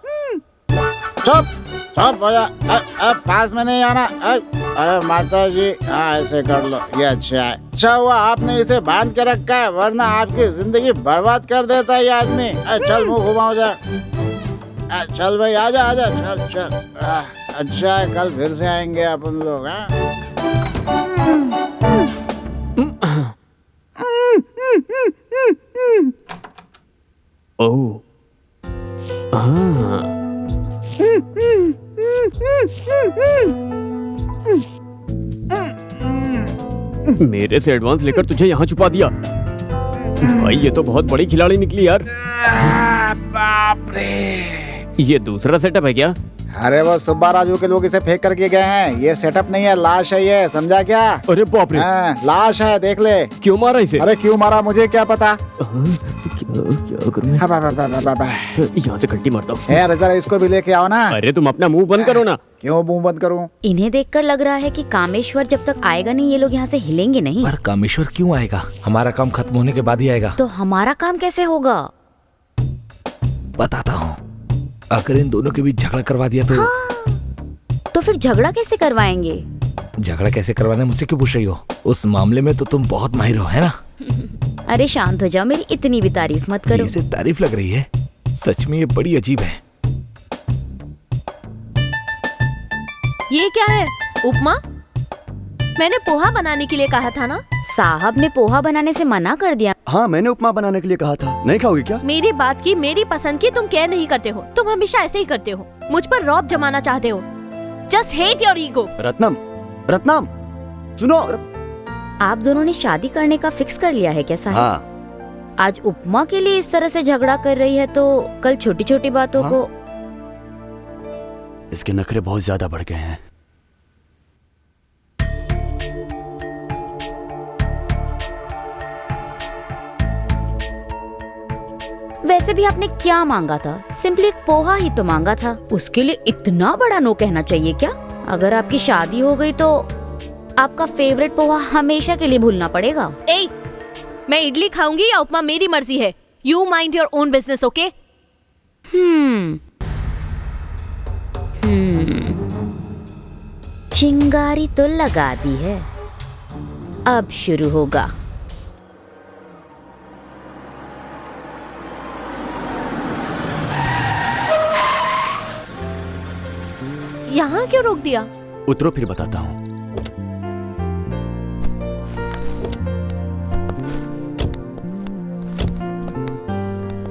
चुप चुप हो जा। पास में नहीं आना। अरे माता जी, हाँ ऐसे कर लो, ये अच्छा है। अच्छा हुआ आपने इसे बांध के रखा है, वरना आपकी जिंदगी बर्बाद कर देता है ये आदमी। चल मुंह घुमाओ जा। चल भाई आजा आजा, चल चल। अच्छा है, कल फिर से आएंगे अपन लोग। ओह हाँ, मेरे से एडवांस लेकर तुझे यहाँ छुपा दिया। भाई ये तो बहुत बड़ी खिलाड़ी निकली यार। बाप रे, ये दूसरा सेटअप है क्या? अरे वो सुब्बा राजू के लोग इसे फेंक करके गए हैं। ये सेटअप नहीं है, लाश है ये, समझा क्या? अरे बाप रे, लाश है, देख ले। क्यों मारा इसे? अरे क्यों मारा मुझे क्या पता। क्या करूं मैं? यहाँ से घंटी मारता हूँ। यार जरा इसको भी लेके आओ ना। अरे तुम अपना मुंह बंद करो ना। क्यों मुंह बंद करूं? इन्हें देखकर लग रहा है कि कामेश्वर जब तक आएगा नहीं ये लोग यहाँ से हिलेंगे नहीं। पर कामेश्वर क्यों आएगा? हमारा काम खत्म होने के बाद ही आएगा। तो हमारा काम कैसे होगा? बताता हूँ। अगर इन दोनों के बीच झगड़ा करवा दिया तो तो फिर झगड़ा कैसे करवाएंगे? झगड़ा कैसे करवाना मुझसे क्यों पूछ रही हो? उस मामले में तो तुम बहुत माहिर हो, है ना? अरे शांत हो जाओ, मेरी इतनी भी तारीफ मत करो। इसे तारीफ लग रही है? सच में ये बड़ी अजीब है। ये क्या है? उपमा? मैंने पोहा बनाने के लिए कहा था ना। साहब ने पोहा बनाने से मना कर दिया। हाँ मैंने उपमा बनाने के लिए कहा था। नहीं खाओगे क्या? मेरी बात की, मेरी पसंद की तुम केयर नहीं करते हो। तुम हमेशा ऐसे ही करते हो, मुझ पर रौब जमाना चाहते हो। Just hate your ego. Ratnam, Ratnam सुनो। आप दोनों ने शादी करने का फिक्स कर लिया है क्या साहब? हाँ। आज उपमा के लिए इस तरह से झगड़ा कर रही है तो कल छोटी छोटी बातों हाँ? को। इसके नखरे बहुत ज्यादा बढ़ गए हैं। वैसे भी आपने क्या मांगा था? सिंपली एक पोहा ही तो मांगा था। उसके लिए इतना बड़ा नो कहना चाहिए क्या? अगर आपकी शादी हो गई तो आपका फेवरेट पोहा हमेशा के लिए भूलना पड़ेगा। ए, मैं इडली खाऊंगी या उपमा मेरी मर्जी है। You mind your own business, okay? चिंगारी तो लगा दी है, अब शुरू होगा। यहाँ क्यों रोक दिया? उतरो फिर बताता हूँ।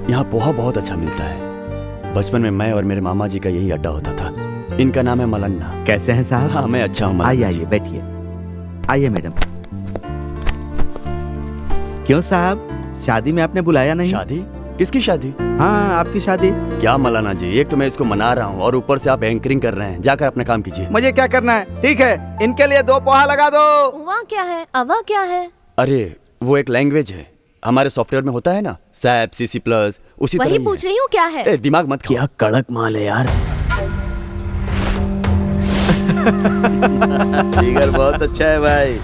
यहाँ पोहा बहुत अच्छा मिलता है। बचपन में मैं और मेरे मामा जी का यही अड्डा होता था। इनका नाम है मलन्ना। कैसे हैं साहब? हाँ मैं अच्छा हूँ। आइए आइए बैठिए। आइए मैडम। क्यों साहब, शादी में आपने बुलाया नहीं? शादी? किसकी शादी? हाँ आपकी शादी। क्या मौलाना जी, एक तो मैं इसको मना रहा हूँ और ऊपर से आप एंकरिंग कर रहे हैं। जाकर अपना काम कीजिए। मुझे क्या करना है? ठीक है, इनके लिए 2 पोहा लगा दो। उवा क्या है? अवा क्या है? अरे वो एक लैंग्वेज है, हमारे सॉफ्टवेयर में होता है ना, सैप CC+, उसी तरह वही ही पूछ है। रही हूँ क्या है? ए, दिमाग मत खाओ। क्या कड़क माल है यार। फिगर बहुत अच्छा है भाई।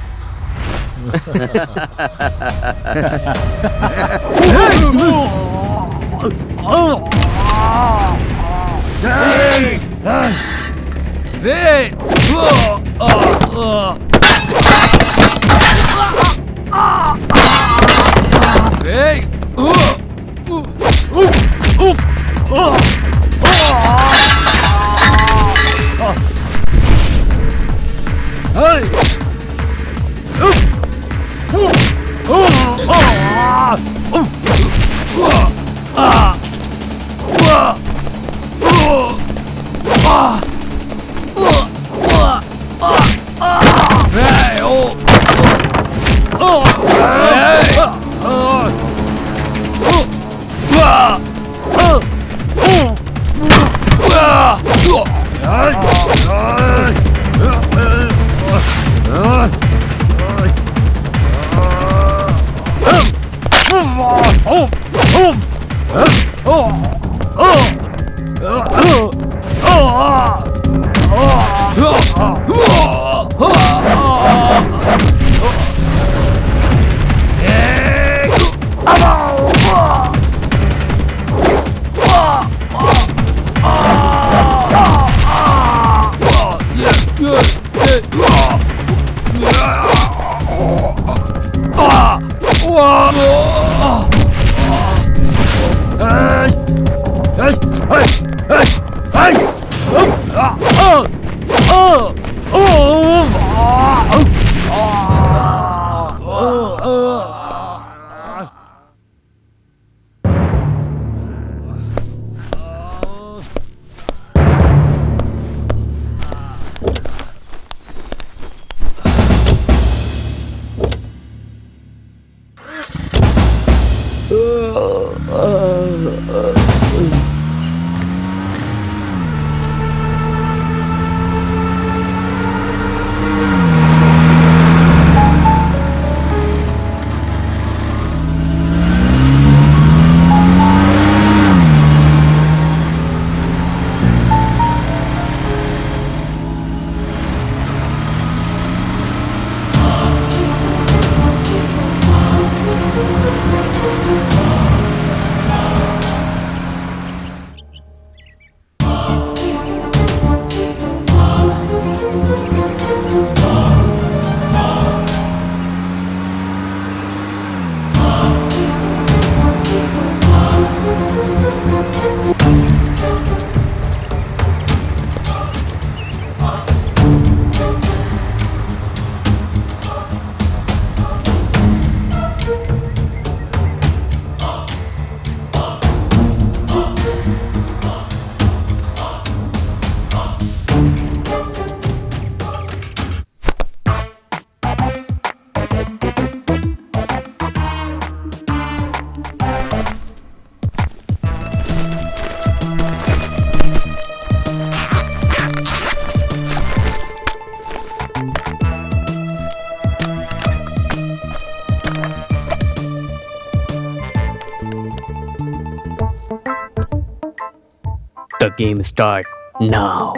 The game start now.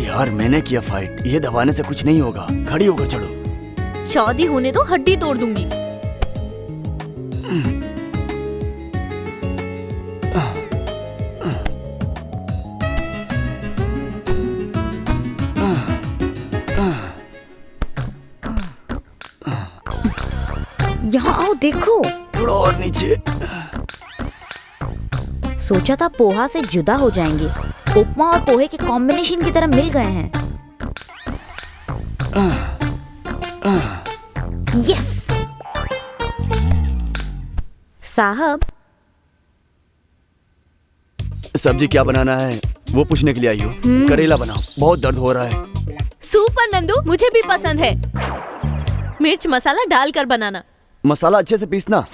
यार मैंने किया फाइट, ये दबाने से कुछ नहीं होगा। खड़ी होकर चलो। शादी होने तो हड्डी तोड़ दूंगी। यहाँ आओ, देखो। थोड़ा और नीचे। सोचा था पोहा से जुदा हो जाएंगे, उपमा और पोहे के कॉम्बिनेशन की तरह मिल गए हैं। यस साहब। सब्जी क्या बनाना है वो पूछने के लिए आई हो? करेला बनाओ, बहुत दर्द हो रहा है। सुपर नंदू, मुझे भी पसंद है। मिर्च मसाला डालकर बनाना। मसाला अच्छे से पीसना।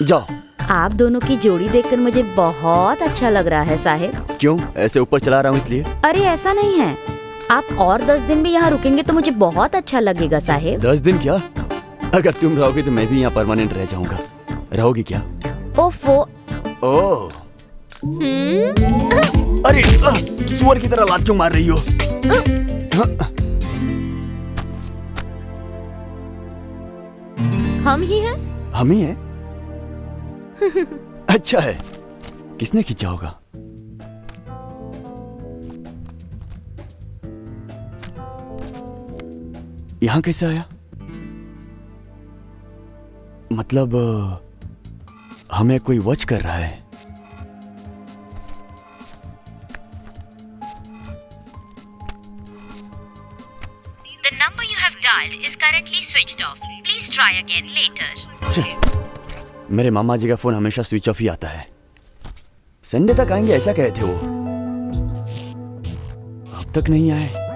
जाओ। आप दोनों की जोड़ी देखकर मुझे बहुत अच्छा लग रहा है साहिब। क्यों, ऐसे ऊपर चला रहा हूँ इसलिए? अरे ऐसा नहीं है, आप और 10 दिन भी यहाँ रुकेंगे तो मुझे बहुत अच्छा लगेगा साहिब। 10 दिन क्या? अगर तुम रहोगी तो मैं भी यहाँ परमानेंट रह जाऊंगा। रहोगी क्या? ओफो। ओह। अरे सुअर की तरह लात क्यों मार रही हो? हम ही हैं? हम ही हैं? अच्छा है। किसने खींचा होगा? यहाँ कैसे आया? मतलब हमें कोई वॉच कर रहा है। The number you have dialed is currently switched off. Please try again later. मेरे मामा जी का फोन हमेशा स्विच ऑफ ही आता है। संडे तक आएंगे ऐसा कहे थे वो, अब तक नहीं आए।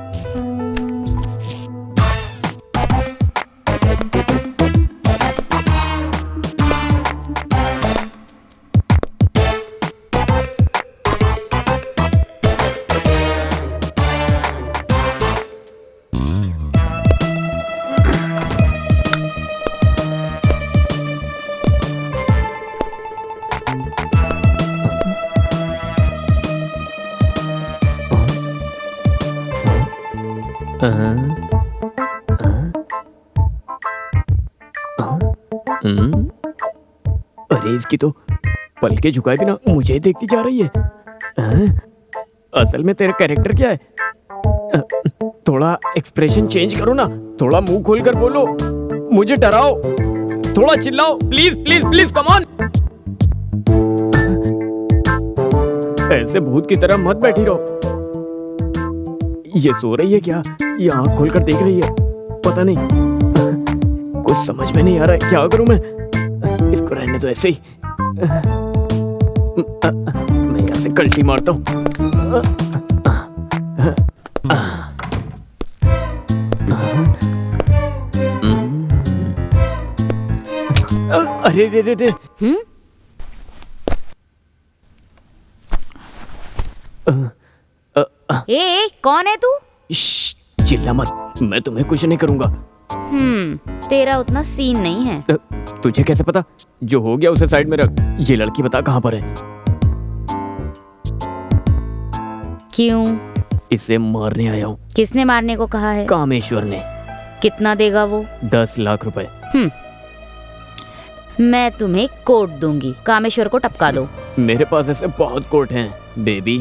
अरे इसकी तो पलके झुकाए बिना मुझे देखती जा रही है। असल में तेरा कैरेक्टर क्या है? थोड़ा एक्सप्रेशन चेंज करो ना, थोड़ा मुंह खोलकर बोलो, मुझे डराओ, थोड़ा चिल्लाओ, please please please come on. ऐसे भूत की तरह मत बैठी रहो। ये सो रही है क्या या आँख खोलकर देख रही है? पता नहीं, कुछ समझ में नहीं आ रहा है। क्या करूं मैं? इसको रहने दो ऐसे ही। मैं यहाँ से कल्टी मारता हूँ। अरे रे रे रे। ए, कौन है तू? चिल्ला मत, मैं तुम्हें कुछ नहीं करूंगा। तेरा उतना सीन नहीं है। तुझे कैसे पता? जो हो गया उसे साइड में रख। ये लड़की बता कहाँ पर है? क्यों? इसे मारने आया हूँ। किसने मारने को कहा है? कामेश्वर ने। कितना देगा वो? 10 लाख रुपए। मैं तुम्हें कोट दूंगी, कामेश्वर को टपका दो। मेरे पास ऐसे बहुत कोट हैं बेबी।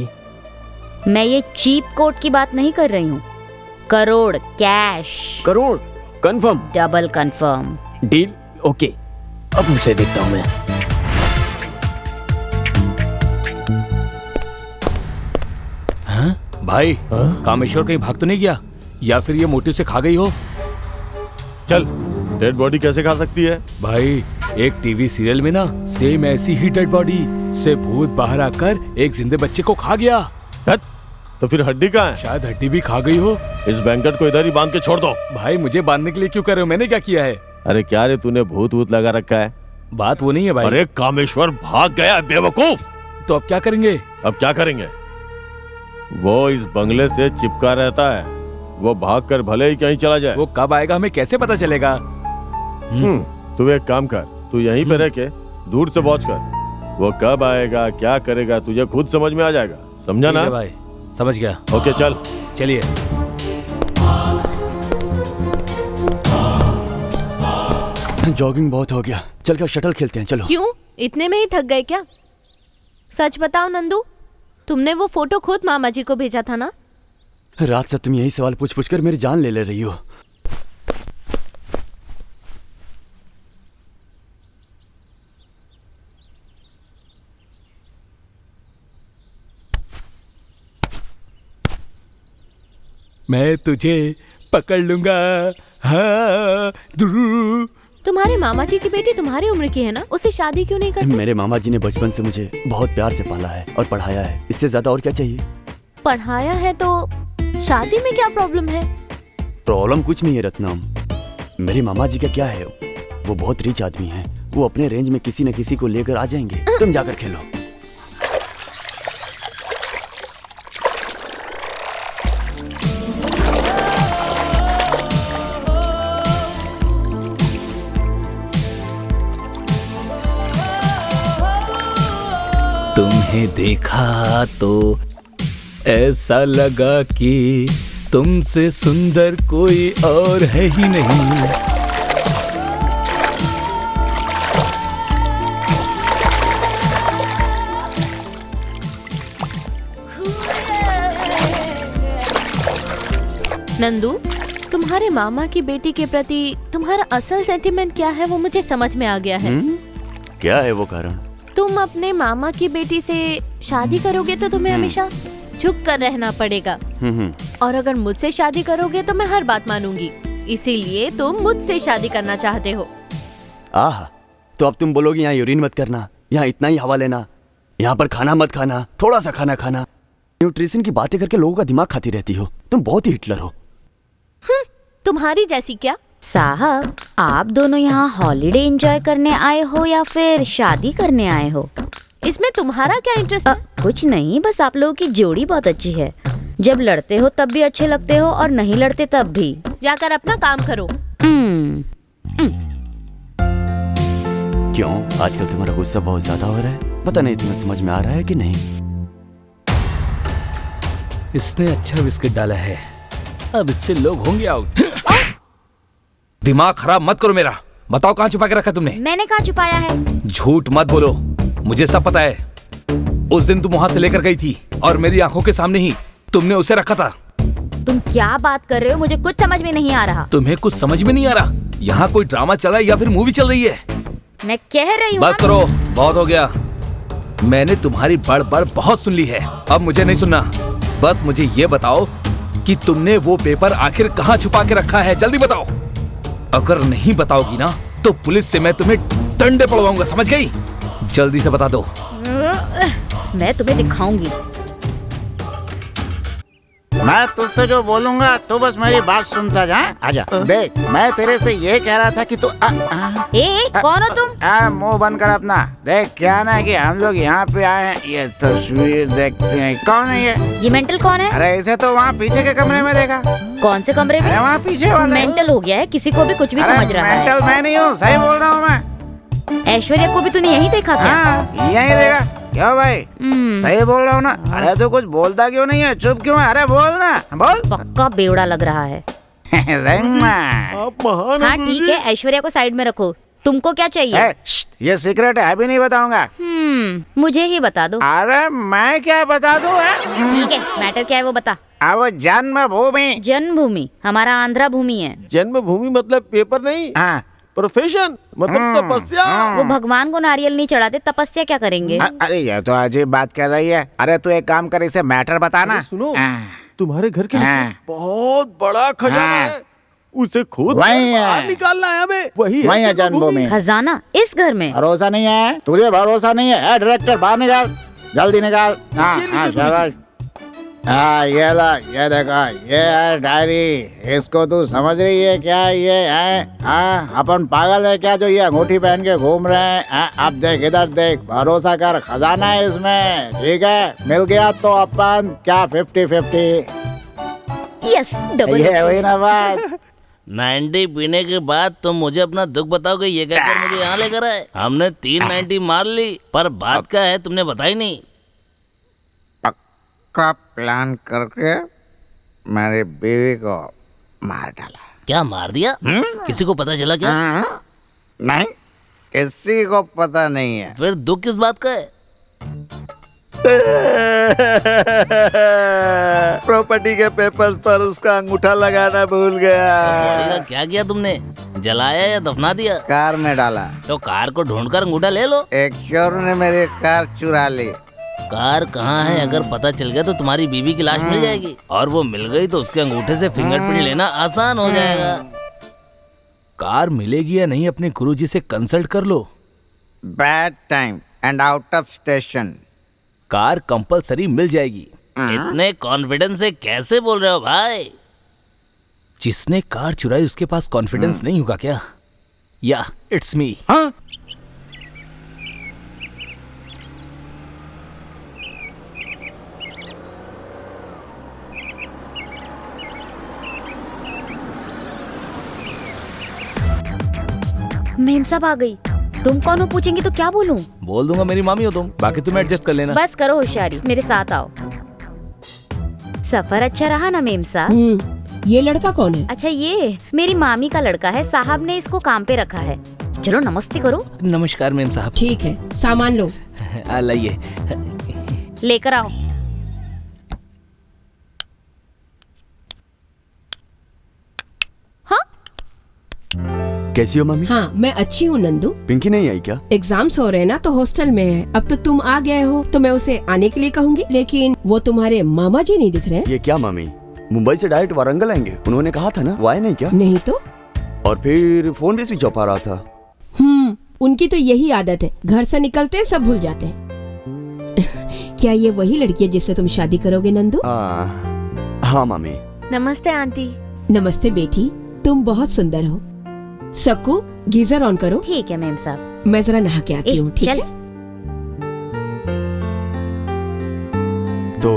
मैं ये चीप कोट की बात नहीं कर रही हूँ, crore cash. Crore? Confirm? Double confirm. Deal okay. अब उसे देखता हूँ मैं। भाई कामेश्वर कहीं भाग तो नहीं गया, या फिर ये मोटी से खा गई हो? चल, डेड बॉडी कैसे खा सकती है? भाई एक टीवी सीरियल में ना सेम ऐसी ही डेड बॉडी से भूत बाहर आकर एक जिंदे बच्चे को खा गया। तो फिर हड्डी कहाँ है? शायद हड्डी भी खा गई हो। इस बैंकेट को इधर ही बांध के छोड़ दो। भाई मुझे बांधने के लिए क्यों कर रहे हो? मैंने क्या किया है? अरे क्या रे, तूने भूत वूत लगा रखा है? बात वो नहीं है भाई। अरे कामेश्वर भाग गया बेवकूफ। तो अब क्या करेंगे? अब क्या करेंगे? वो इस बंगले से चिपका रहता है, वो भाग कर भले ही कहीं चला जाए। वो कब आएगा हमें कैसे पता चलेगा? तू एक काम कर, तू यहीं पे रह के दूर से वॉच कर। वो कब आएगा क्या करेगा तुझे खुद समझ में आ जाएगा, समझा ना? भाई समझ गया। ओके चल चलिए। जॉगिंग बहुत हो गया, चलकर शटल खेलते हैं। चलो। क्यों, इतने में ही थक गए क्या? सच बताओ नंदू, तुमने वो फोटो खुद मामा जी को भेजा था ना? रात से तुम यही सवाल पूछ पूछ कर मेरी जान ले रही हो। मैं तुझे पकड़ लूंगा। हाँ तुम्हारे मामा जी की बेटी तुम्हारी उम्र की है ना, उससे शादी क्यों नहीं करते? मेरे मामा जी ने बचपन से मुझे बहुत प्यार से पाला है और पढ़ाया है, इससे ज्यादा और क्या चाहिए? पढ़ाया है तो शादी में क्या प्रॉब्लम है? प्रॉब्लम कुछ नहीं है रत्नम। मेरे मामा जी का क्या है, वो बहुत रिच आदमी हैं। वो अपने रेंज में किसी न किसी को लेकर आ जाएंगे। तुम जाकर खेलो। तुम्हें देखा तो ऐसा लगा कि तुमसे सुंदर कोई और है ही नहीं। नंदू, तुम्हारे मामा की बेटी के प्रति तुम्हारा असल सेंटीमेंट क्या है वो मुझे समझ में आ गया है। क्या है वो कारण? तुम अपने मामा की बेटी से शादी करोगे तो तुम्हें हमेशा झुक कर रहना पड़ेगा, और अगर मुझसे शादी करोगे तो मैं हर बात मानूंगी, इसीलिए तुम मुझसे शादी करना चाहते हो। आह, तो अब तुम बोलोगे यहाँ यूरिन मत करना, यहाँ इतना ही हवा लेना, यहाँ पर खाना मत खाना, थोड़ा सा खाना खाना। न्यूट्रिशन की बातें करके लोगों का दिमाग खाती रहती हो। तुम बहुत ही हिटलर हो। तुम्हारी जैसी क्या? साहब, आप दोनों यहाँ हॉलीडे एंजॉय करने आए हो या फिर शादी करने आए हो? इसमें तुम्हारा क्या इंटरेस्ट है? कुछ नहीं, बस आप लोगों की जोड़ी बहुत अच्छी है। जब लड़ते हो तब भी अच्छे लगते हो और नहीं लड़ते तब भी। जाकर अपना काम करो। क्यों आजकल तुम्हारा गुस्सा बहुत ज्यादा हो रहा है? पता नहीं तुम्हें समझ में आ रहा है कि नहीं? इसने अच्छा बिस्किट डाला है, अब इससे लोग होंगे आउट। दिमाग खराब मत करो मेरा। बताओ कहाँ छुपा के रखा तुमने? मैंने कहाँ छुपाया है? झूठ मत बोलो, मुझे सब पता है। उस दिन तुम वहाँ से लेकर गई थी और मेरी आंखों के सामने ही तुमने उसे रखा था। तुम क्या बात कर रहे हो? मुझे कुछ समझ में नहीं आ रहा। तुम्हें कुछ समझ में नहीं आ रहा? यहाँ कोई ड्रामा चल रहा है या फिर मूवी चल रही है? मैं कह रही हूँ। बस करो, बहुत हो गया। मैंने तुम्हारी बड़ बहुत सुन ली है, अब मुझे नहीं सुनना। बस मुझे ये बताओ कि तुमने वो पेपर आखिर कहाँ छुपा के रखा है, जल्दी बताओ। अगर नहीं बताओगी ना तो पुलिस से मैं तुम्हें डंडे पड़वाऊंगा, समझ गई? जल्दी से बता दो। मैं तुम्हें दिखाऊंगी। मैं तुझसे जो बोलूंगा तू बस मेरी बात सुनता जा। आजा देख, मैं तेरे से ये कह रहा था कि तू कौन हो तुम? मुंह बंद कर अपना। देख क्या ना कि हम लोग यहाँ पे आए हैं, ये तस्वीर देखते हैं। कौन है ये मेंटल कौन है? अरे इसे तो वहाँ पीछे के कमरे में देखा। कौन से कमरे में? वहाँ पीछे वाले। मेंटल हो गया है, किसी को भी कुछ भी समझ रहा है। मेंटल मैं नहीं हूँ, सही बोल रहा हूँ मैं। ऐश्वर्या को भी तूने यही देखा क्या? हाँ, यही देखा। क्यों भाई, सही बोल रहा हूँ ना? अरे तो कुछ बोलता क्यों नहीं है? चुप क्यों है? अरे बोल ना, बोल। पक्का बेवड़ा लग रहा है। हाँ ठीक है, ऐश्वर्या को साइड में रखो। तुमको क्या चाहिए? ये सीक्रेट है, अभी नहीं बताऊंगा। मुझे ही बता दो। अरे मैं क्या बता दूं? ठीक है, मैटर क्या है वो बता। वो जन्मभूमि। जन्मभूमि हमारा आंध्रा भूमि है। जन्मभूमि मतलब पेपर नहीं, प्रोफेशन मतलब तपस्या। वो भगवान को नारियल नहीं चढ़ाते, तपस्या क्या करेंगे? अरे ये तो अजीब बात कर रही है। अरे तू एक काम कर, इसे मैटर बताना। सुनो, तुम्हारे घर के बहुत बड़ा खजाना है, उसे खुद बाहर निकालना है हमें। वही है जन्मभूमि। खजाना इस घर में? भरोसा नहीं है तुझे? भरोसा नहीं है? डायरेक्टर बाहर निकाल, जल्दी निकाल। ये ला, ये देखा, ये है डायरी। इसको तू समझ रही है क्या? ये है अपन पागल है क्या जो ये अंगूठी पहन के घूम रहे हैं? अब देख, इधर देख, भरोसा कर, खजाना है इसमें। ठीक है, मिल गया तो अपन क्या 50-50? Yes, double. ये हुई ना बात। 90 पीने के बाद तुम मुझे अपना दुख बताओगे, ये कहकर मुझे यहाँ लेकर आए। हमने 3 90 मार ली, पर बात क्या है तुमने बताई नहीं। का प्लान करके मेरी बीवी को मार डाला। क्या मार दिया? किसी को पता चला क्या? नहीं, किसी को पता नहीं है। फिर दुख किस बात का है? प्रॉपर्टी के पेपर्स पर उसका अंगूठा लगाना भूल गया। क्या किया तुमने? जलाया या दफना दिया? कार में डाला। तो कार को ढूंढकर अंगूठा ले लो। एक चोर ने मेरी कार चुरा ली कार कहाँ है अगर पता चल गया तो तुम्हारी बीवी की लाश मिल जाएगी, और वो मिल गई तो उसके अंगूठे से फिंगरप्रिंट लेना आसान हो जाएगा। कार मिलेगी या नहीं अपने गुरुजी से कंसल्ट कर लो। Bad time and out of station. Car compulsory मिल जाएगी। इतने कॉन्फिडेंस से कैसे बोल रहे हो भाई? जिसने कार चुराई उसके पास कॉन्फिडेंस नहीं होगा क्या? या इट्स मी। हाँ? मेम साहब आ गई। तुम कौन हो पूछेंगी तो क्या बोलूं? बोल दूंगा मेरी मामी हो तुम, बाकी तुम एडजस्ट कर लेना। बस करो होशियारी, मेरे साथ आओ। सफर अच्छा रहा ना मेम साहब? ये लड़का कौन है? अच्छा, ये मेरी मामी का लड़का है। साहब ने इसको काम पे रखा है। चलो नमस्ते करो। नमस्कार मेम साहब। ठीक है, सामान लो। लाइए। लेकर आओ। कैसी हो मम्मी? हाँ, मैं अच्छी हूँ नंदू। पिंकी नहीं आई क्या? एग्जाम्स हो रहे हैं ना तो हॉस्टल में है। अब तो तुम आ गए हो तो मैं उसे आने के लिए कहूँगी, लेकिन वो तुम्हारे मामा जी नहीं दिख रहे। ये क्या मम्मी, मुंबई से डायरेक्ट वारंगल आएंगे? उन्होंने कहा था ना, वो आए नहीं क्या? नहीं तो। और फिर फोन भी स्विच ऑफ आ रहा था। उनकी तो यही आदत है, घर से निकलते हैं सब भूल जाते हैं। क्या ये वही लड़की है जिससे तुम शादी करोगे नंदू? हाँ मम्मी। नमस्ते आंटी। नमस्ते बेटी, तुम बहुत सुंदर हो। सक्कू, गीजर ऑन करो। ठीक है मेम साहब। मैं जरा नहा के आती हूँ। ठीक है। तो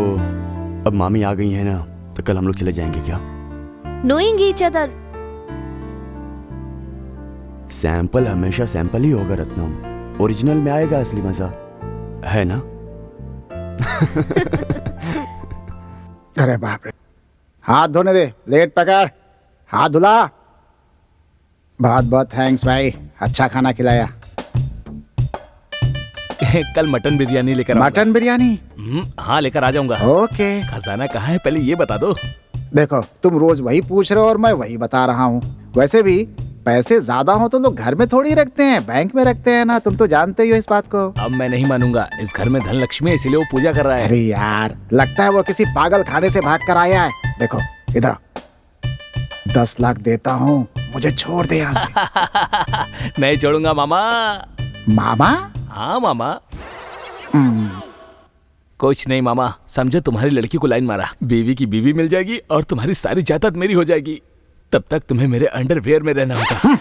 अब मामी आ गई है ना, तो कल हम लोग चले जाएंगे क्या? Knowing each other. सैंपल हमेशा सैंपल ही होगा रत्नम, ओरिजिनल में आएगा असली मजा, है ना? अरे बाप रे, हाथ धोने दे, लेट पकड़, हाथ धुला। बहुत बहुत थैंक्स भाई, अच्छा खाना खिलाया। कल मटन बिरयानी लेकर मटन बिरयानी? हाँ, लेकर आ जाऊंगा। ओके। खजाना कहाँ है पहले ये बता दो। देखो, तुम रोज वही पूछ रहे हो और मैं वही बता रहा हूँ। वैसे भी पैसे ज्यादा हो तो लोग घर में थोड़ी रखते हैं, बैंक में रखते हैं ना, तुम तो जानते ही हो इस बात को। अब मैं नहीं मानूंगा, इस घर में धन लक्ष्मी है इसीलिए वो पूजा कर रहा है। अरे यार, लगता है वो किसी पागल खाने से भाग कर आया है। देखो इधर, 10 लाख देता हूँ, मुझे छोड़ दे यहाँ से। नहीं छोड़ूंगा मामा। मामा? हाँ मामा। कुछ नहीं मामा, समझो तुम्हारी लड़की को लाइन मारा, बीवी की बीवी मिल जाएगी और तुम्हारी सारी जायदाद मेरी हो जाएगी। तब तक तुम्हें मेरे अंडरवियर में रहना होगा।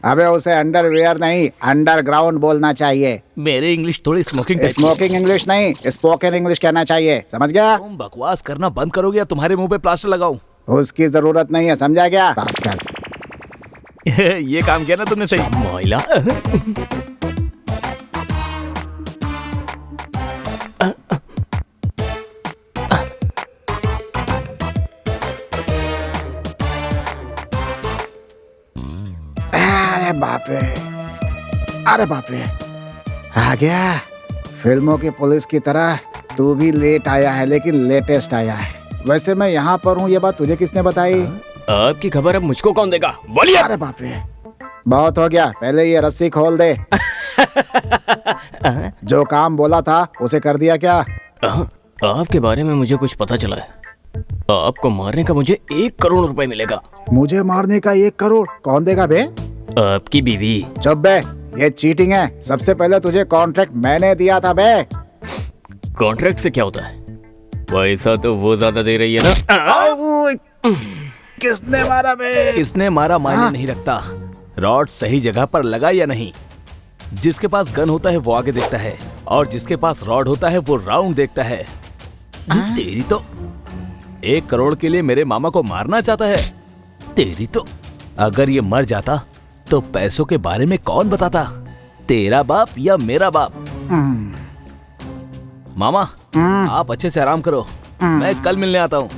अबे उसे अंडरवियर नहीं, अंडरग्राउंड बोलना चाहिए। मेरे इंग्लिश थोड़ी स्मोकिंग स्मोकिंग इंग्लिश नहीं, स्पोकन इंग्लिश कहना चाहिए, समझ गया? तुम बकवास करना बंद करोगे या तुम्हारे मुंह पे प्लास्टर लगाऊं? उसकी जरूरत नहीं है, समझा क्या? रास्कल। ये काम किया ना तुमने सही। महिला। अरे बाप रे, अरे बाप रे, आ गया। फिल्मों की पुलिस की तरह तू भी लेट आया है, लेकिन लेटेस्ट आया है। वैसे मैं यहाँ पर हूँ, ये बात तुझे किसने बताई? आपकी खबर अब मुझको कौन देगा? बोलिए। अरे बाप रे, बहुत हो गया, पहले ये रस्सी खोल दे। जो काम बोला था उसे कर दिया क्या? आपके बारे में मुझे कुछ पता चला है। आपको मारने का मुझे 1 करोड़ रुपए मिलेगा। मुझे मारने का 1 करोड़? कौन देगा बे? आपकी बीवी। चुप बे, ये चीटिंग है। सबसे पहले तुझे कॉन्ट्रैक्ट मैंने दिया था बे। कॉन्ट्रैक्ट से क्या होता है? पैसा तो वो ज्यादा दे रही है ना। किसने मारा बे? किसने मारा मायने नहीं रखता, रॉड सही जगह पर लगा या नहीं। जिसके पास गन होता है वो आगे देखता है, और जिसके पास रॉड होता है वो राउंड देखता है। तेरी तो 1 करोड़ के लिए मेरे मामा को मारना चाहता है। तेरी तो, अगर ये मर जाता तो पैसों के बारे में कौन बताता, तेरा बाप या मेरा बाप? मामा आप अच्छे से आराम करो, मैं कल मिलने आता हूँ।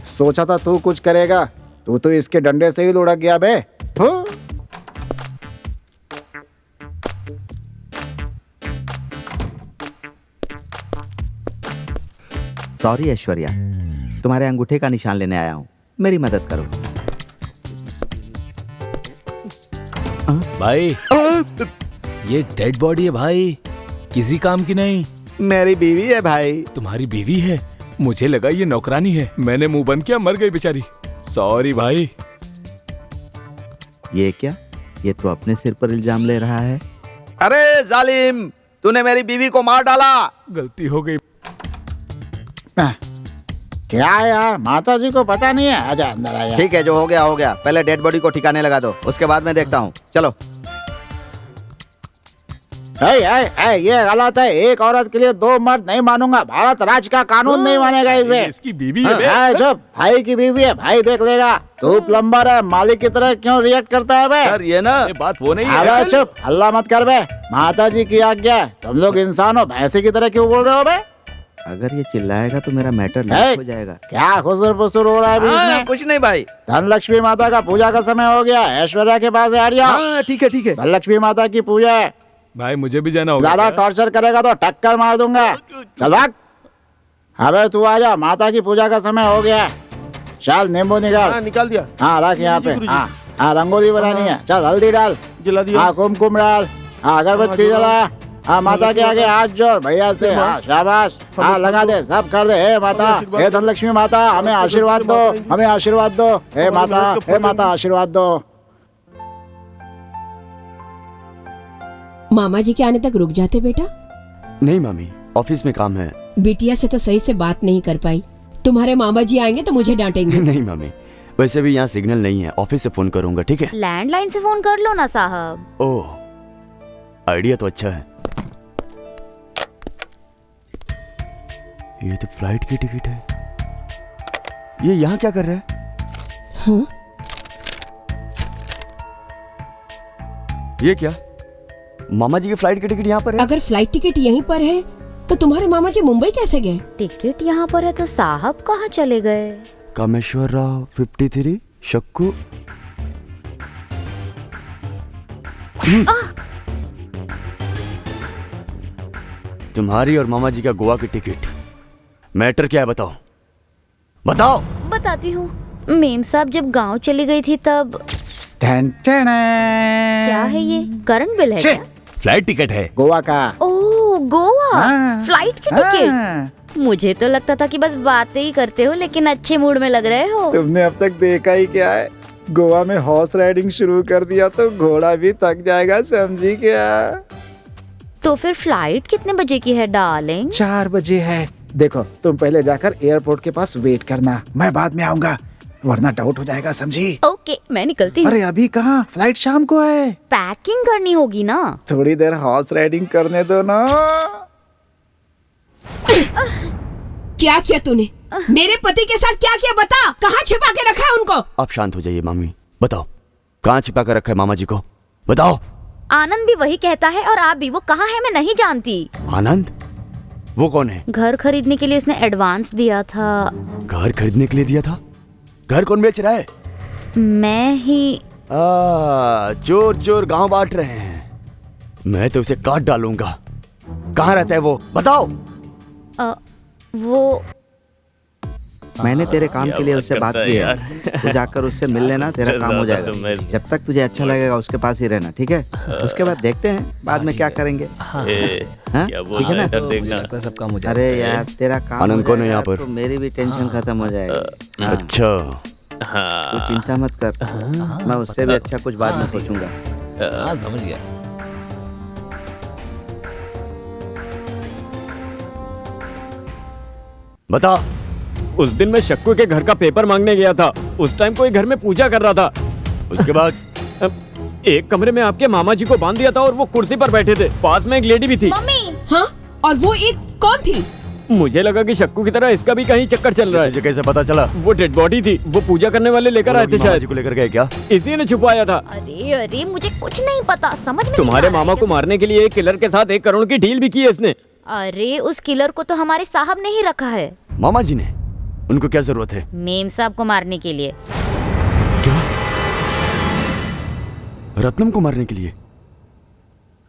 सोचा था तू कुछ करेगा, तू तो इसके डंडे से ही लुढ़क गया बे। सॉरी ऐश्वर्या, तुम्हारे अंगूठे का निशान लेने आया हूँ, मेरी मदद करो। भाई ये डेड बॉडी है भाई, किसी काम की नहीं। मेरी बीवी है भाई। तुम्हारी बीवी है? मुझे लगा ये नौकरानी है। मैंने मुंह बंद किया, मर गई बेचारी। सॉरी भाई। ये क्या? ये तो अपने सिर पर इल्जाम ले रहा है। अरे जालिम, तूने मेरी बीवी को मार डाला। गलती हो गई। क्या यार, माता जी को पता नहीं है? आजा अंदर आजा। ठीक है, जो हो गया हो गया। पहले डेड बॉडी को ठिकाने लगा दो, उसके बाद मैं देखता हूँ। चलो। ये गलत है। एक औरत के लिए दो मर्द नहीं मानूंगा। भारत राज्य का कानून नहीं मानेगा इसे। इसकी बीवी है। जो भाई की बीवी है, भाई देख लेगा। तू प्लम्बर है, मालिक की तरह क्यों रिएक्ट करता है बे? सर ये ना, ये बात वो नहीं है। अबे चुप, हल्ला मत कर बे। माता जी की आज्ञा है। तुम लोग इंसान हो, भैंसे की तरह क्यों बोल रहे हो बे? अगर ये चिल्लाएगा तो मेरा मैटर लीक हो जाएगा। क्या खुसर फुसर हो रहा है बीच में? कुछ नहीं भाई। धन लक्ष्मी माता का पूजा का समय हो गया। ऐश्वर्या के पास है, हट ठीक है ठीक है। धन लक्ष्मी माता की पूजा है। भाई मुझे भी जाना होगा। ज्यादा टॉर्चर करेगा तो टक्कर मार दूंगा। चल भाग। अबे तू आजा, माता की पूजा का समय हो गया। चल नींबू निकाल। निकाल दिया। हाँ रख यहाँ पे। हाँ रंगोली बनानी है। चल हल्दी डाल, जला दिया। हाँ कुमकुम डाल, हाँ अगरबत्ती जला। हाँ माता के आगे हाथ जोड़ बढ़िया से। हाँ शाबाश। हाँ लगा दे, सब कर दे। हे माता, हे धनलक्ष्मी माता, हमें आशीर्वाद दो, हमें आशीर्वाद दो। हे माता आशीर्वाद दो। मामा जी के आने तक रुक जाते बेटा? नहीं मामी, ऑफिस में काम है। बिटिया से तो सही से बात नहीं कर पाई। तुम्हारे मामा जी आएंगे तो मुझे डांटेंगे। नहीं मामी, वैसे भी यहाँ सिग्नल नहीं है। ऑफिस से फोन करूंगा, ठीक है? लैंडलाइन से फोन कर लो ना साहब। ओह, आइडिया तो अच्छा है। ये तो फ्लाइट की टिकट है। ये यहाँ क्या कर रहा है? हाँ? ये क्या? मामा जी की फ्लाइट की टिकट यहाँ पर है? अगर फ्लाइट टिकट यहीं पर है तो तुम्हारे मामा जी मुंबई कैसे गए? टिकट यहाँ पर है तो साहब कहाँ चले गए? कामेश्वर राव 53 शक्कू। तुम्हारी और मामा जी का गोवा की टिकट। मैटर क्या है बताओ, बताओ। बताती हूँ। मेम साहब जब गांव चली गई थी तब। क्या है ये? करंट बिल है क्या? फ्लाइट टिकट है गोवा का। ओह गोवा। हाँ। फ्लाइट की टिकट। मुझे तो लगता था कि बस बातें ही करते हो, लेकिन अच्छे मूड में लग रहे हो। तुमने अब तक देखा ही क्या है? गोवा में हॉर्स राइडिंग शुरू कर दिया तो घोड़ा भी थक जाएगा, समझी क्या? तो फिर फ्लाइट कितने बजे की है डार्लिंग? 4 बजे है। देखो तुम पहले जाकर एयरपोर्ट के पास वेट करना, मैं बाद में आऊंगा, वरना डाउट हो जाएगा, समझी? ओके मैं निकलती हूँ। अरे अभी कहाँ, फ्लाइट शाम को है। पैकिंग करनी होगी ना। थोड़ी देर हॉर्स राइडिंग करने दो ना। क्या किया तूने? मेरे पति के साथ क्या किया बता? कहाँ छिपा के रखा है उनको? आप शांत हो जाइए मामी, बताओ कहाँ छिपा कर रखा है मामा जी को, बताओ। आनंद भी वही कहता है और आप भी। वो कहाँ है मैं नहीं जानती। आनंद? वो कौन है? घर खरीदने के लिए उसने एडवांस दिया था। घर खरीदने के लिए दिया था? घर कौन बेच रहा है? मैं ही। चोर चोर गांव बांट रहे हैं। मैं तो उसे काट डालूंगा। कहाँ रहता है वो, बताओ। वो मैंने तेरे काम के लिए उससे बात की है। तू जाकर उससे मिल लेना, तेरा काम हो जाएगा। जब तक तुझे अच्छा लगेगा उसके पास ही रहना, ठीक है? उसके बाद देखते हैं बाद में क्या करेंगे। ठीक है ना? सब काम हो जाएगा। अरे यार तेरा काम आनंद कौन है यहाँ पर? तो मेरी भी टेंशन खत्म हो जाएगी। अच्छा, तू चिंता मत कर, मैं उससे भी अच्छा कुछ बाद में सोचूंगा। समझ गया। बता। उस दिन मैं शक्कू के घर का पेपर मांगने गया था। उस टाइम कोई घर में पूजा कर रहा था। उसके बाद एक कमरे में आपके मामा जी को बांध दिया था और वो कुर्सी पर बैठे थे। पास में एक लेडी भी थी। मम्मी। हाँ, और वो एक कौन थी? मुझे लगा कि शक्कू की तरह इसका भी कहीं चक्कर चल रहा है। तुझे कैसे पता चला? वो डेड बॉडी थी, वो पूजा करने वाले लेकर आए थे मामा जी शायद। को लेकर गए क्या? इसी ने छुपाया था। अरे अरे मुझे कुछ नहीं पता, समझ में तुम्हारे नहीं आ रहा मामा है। को मारने के लिए एक किलर के साथ 1 करोड़ की डील भी की है इसने। अरे उस किलर को तो हमारे साहब ने ही रखा है। मामा जी ने? उनको क्या जरूरत है? मेम साहब को मारने के लिए। क्या? रत्नम को मारने के लिए?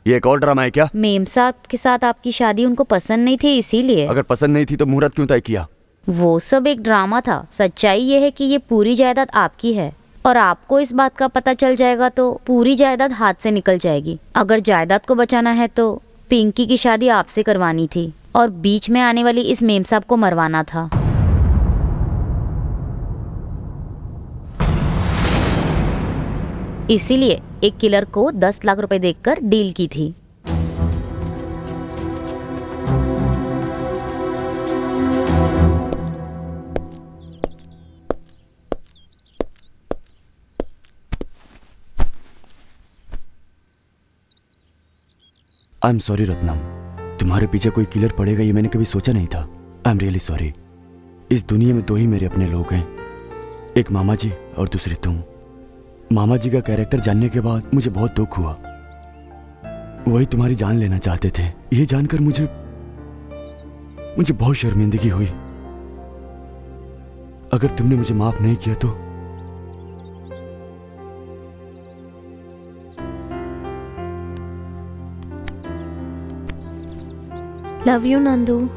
ये एक और ड्रामा है क्या? मेम साहब के साथ आपकी शादी उनको पसंद नहीं थी, इसीलिए। अगर पसंद नहीं थी तो मुहूर्त क्यों तय किया? वो सब एक ड्रामा था। सच्चाई ये है कि ये पूरी जायदाद आपकी है और आपको इस बात का पता चल जाएगा तो पूरी जायदाद हाथ से निकल जाएगी। अगर जायदाद को बचाना है तो पिंकी की शादी आपसे करवानी थी और बीच में आने वाली इस मेम साहब को मरवाना था। इसीलिए एक किलर को 10 लाख रुपए देकर डील की थी। आई एम सॉरी रत्नम, तुम्हारे पीछे कोई किलर पड़ेगा ये मैंने कभी सोचा नहीं था। I am really sorry. इस दुनिया में 2 ही मेरे अपने लोग हैं, एक मामा जी और दूसरे तुम। मामा जी का कैरेक्टर जानने के बाद मुझे बहुत दुख हुआ। वही तुम्हारी जान लेना चाहते थे। ये जानकर मुझे बहुत शर्मिंदगी हुई। अगर तुमने मुझे माफ नहीं किया तो लव यू नंदू।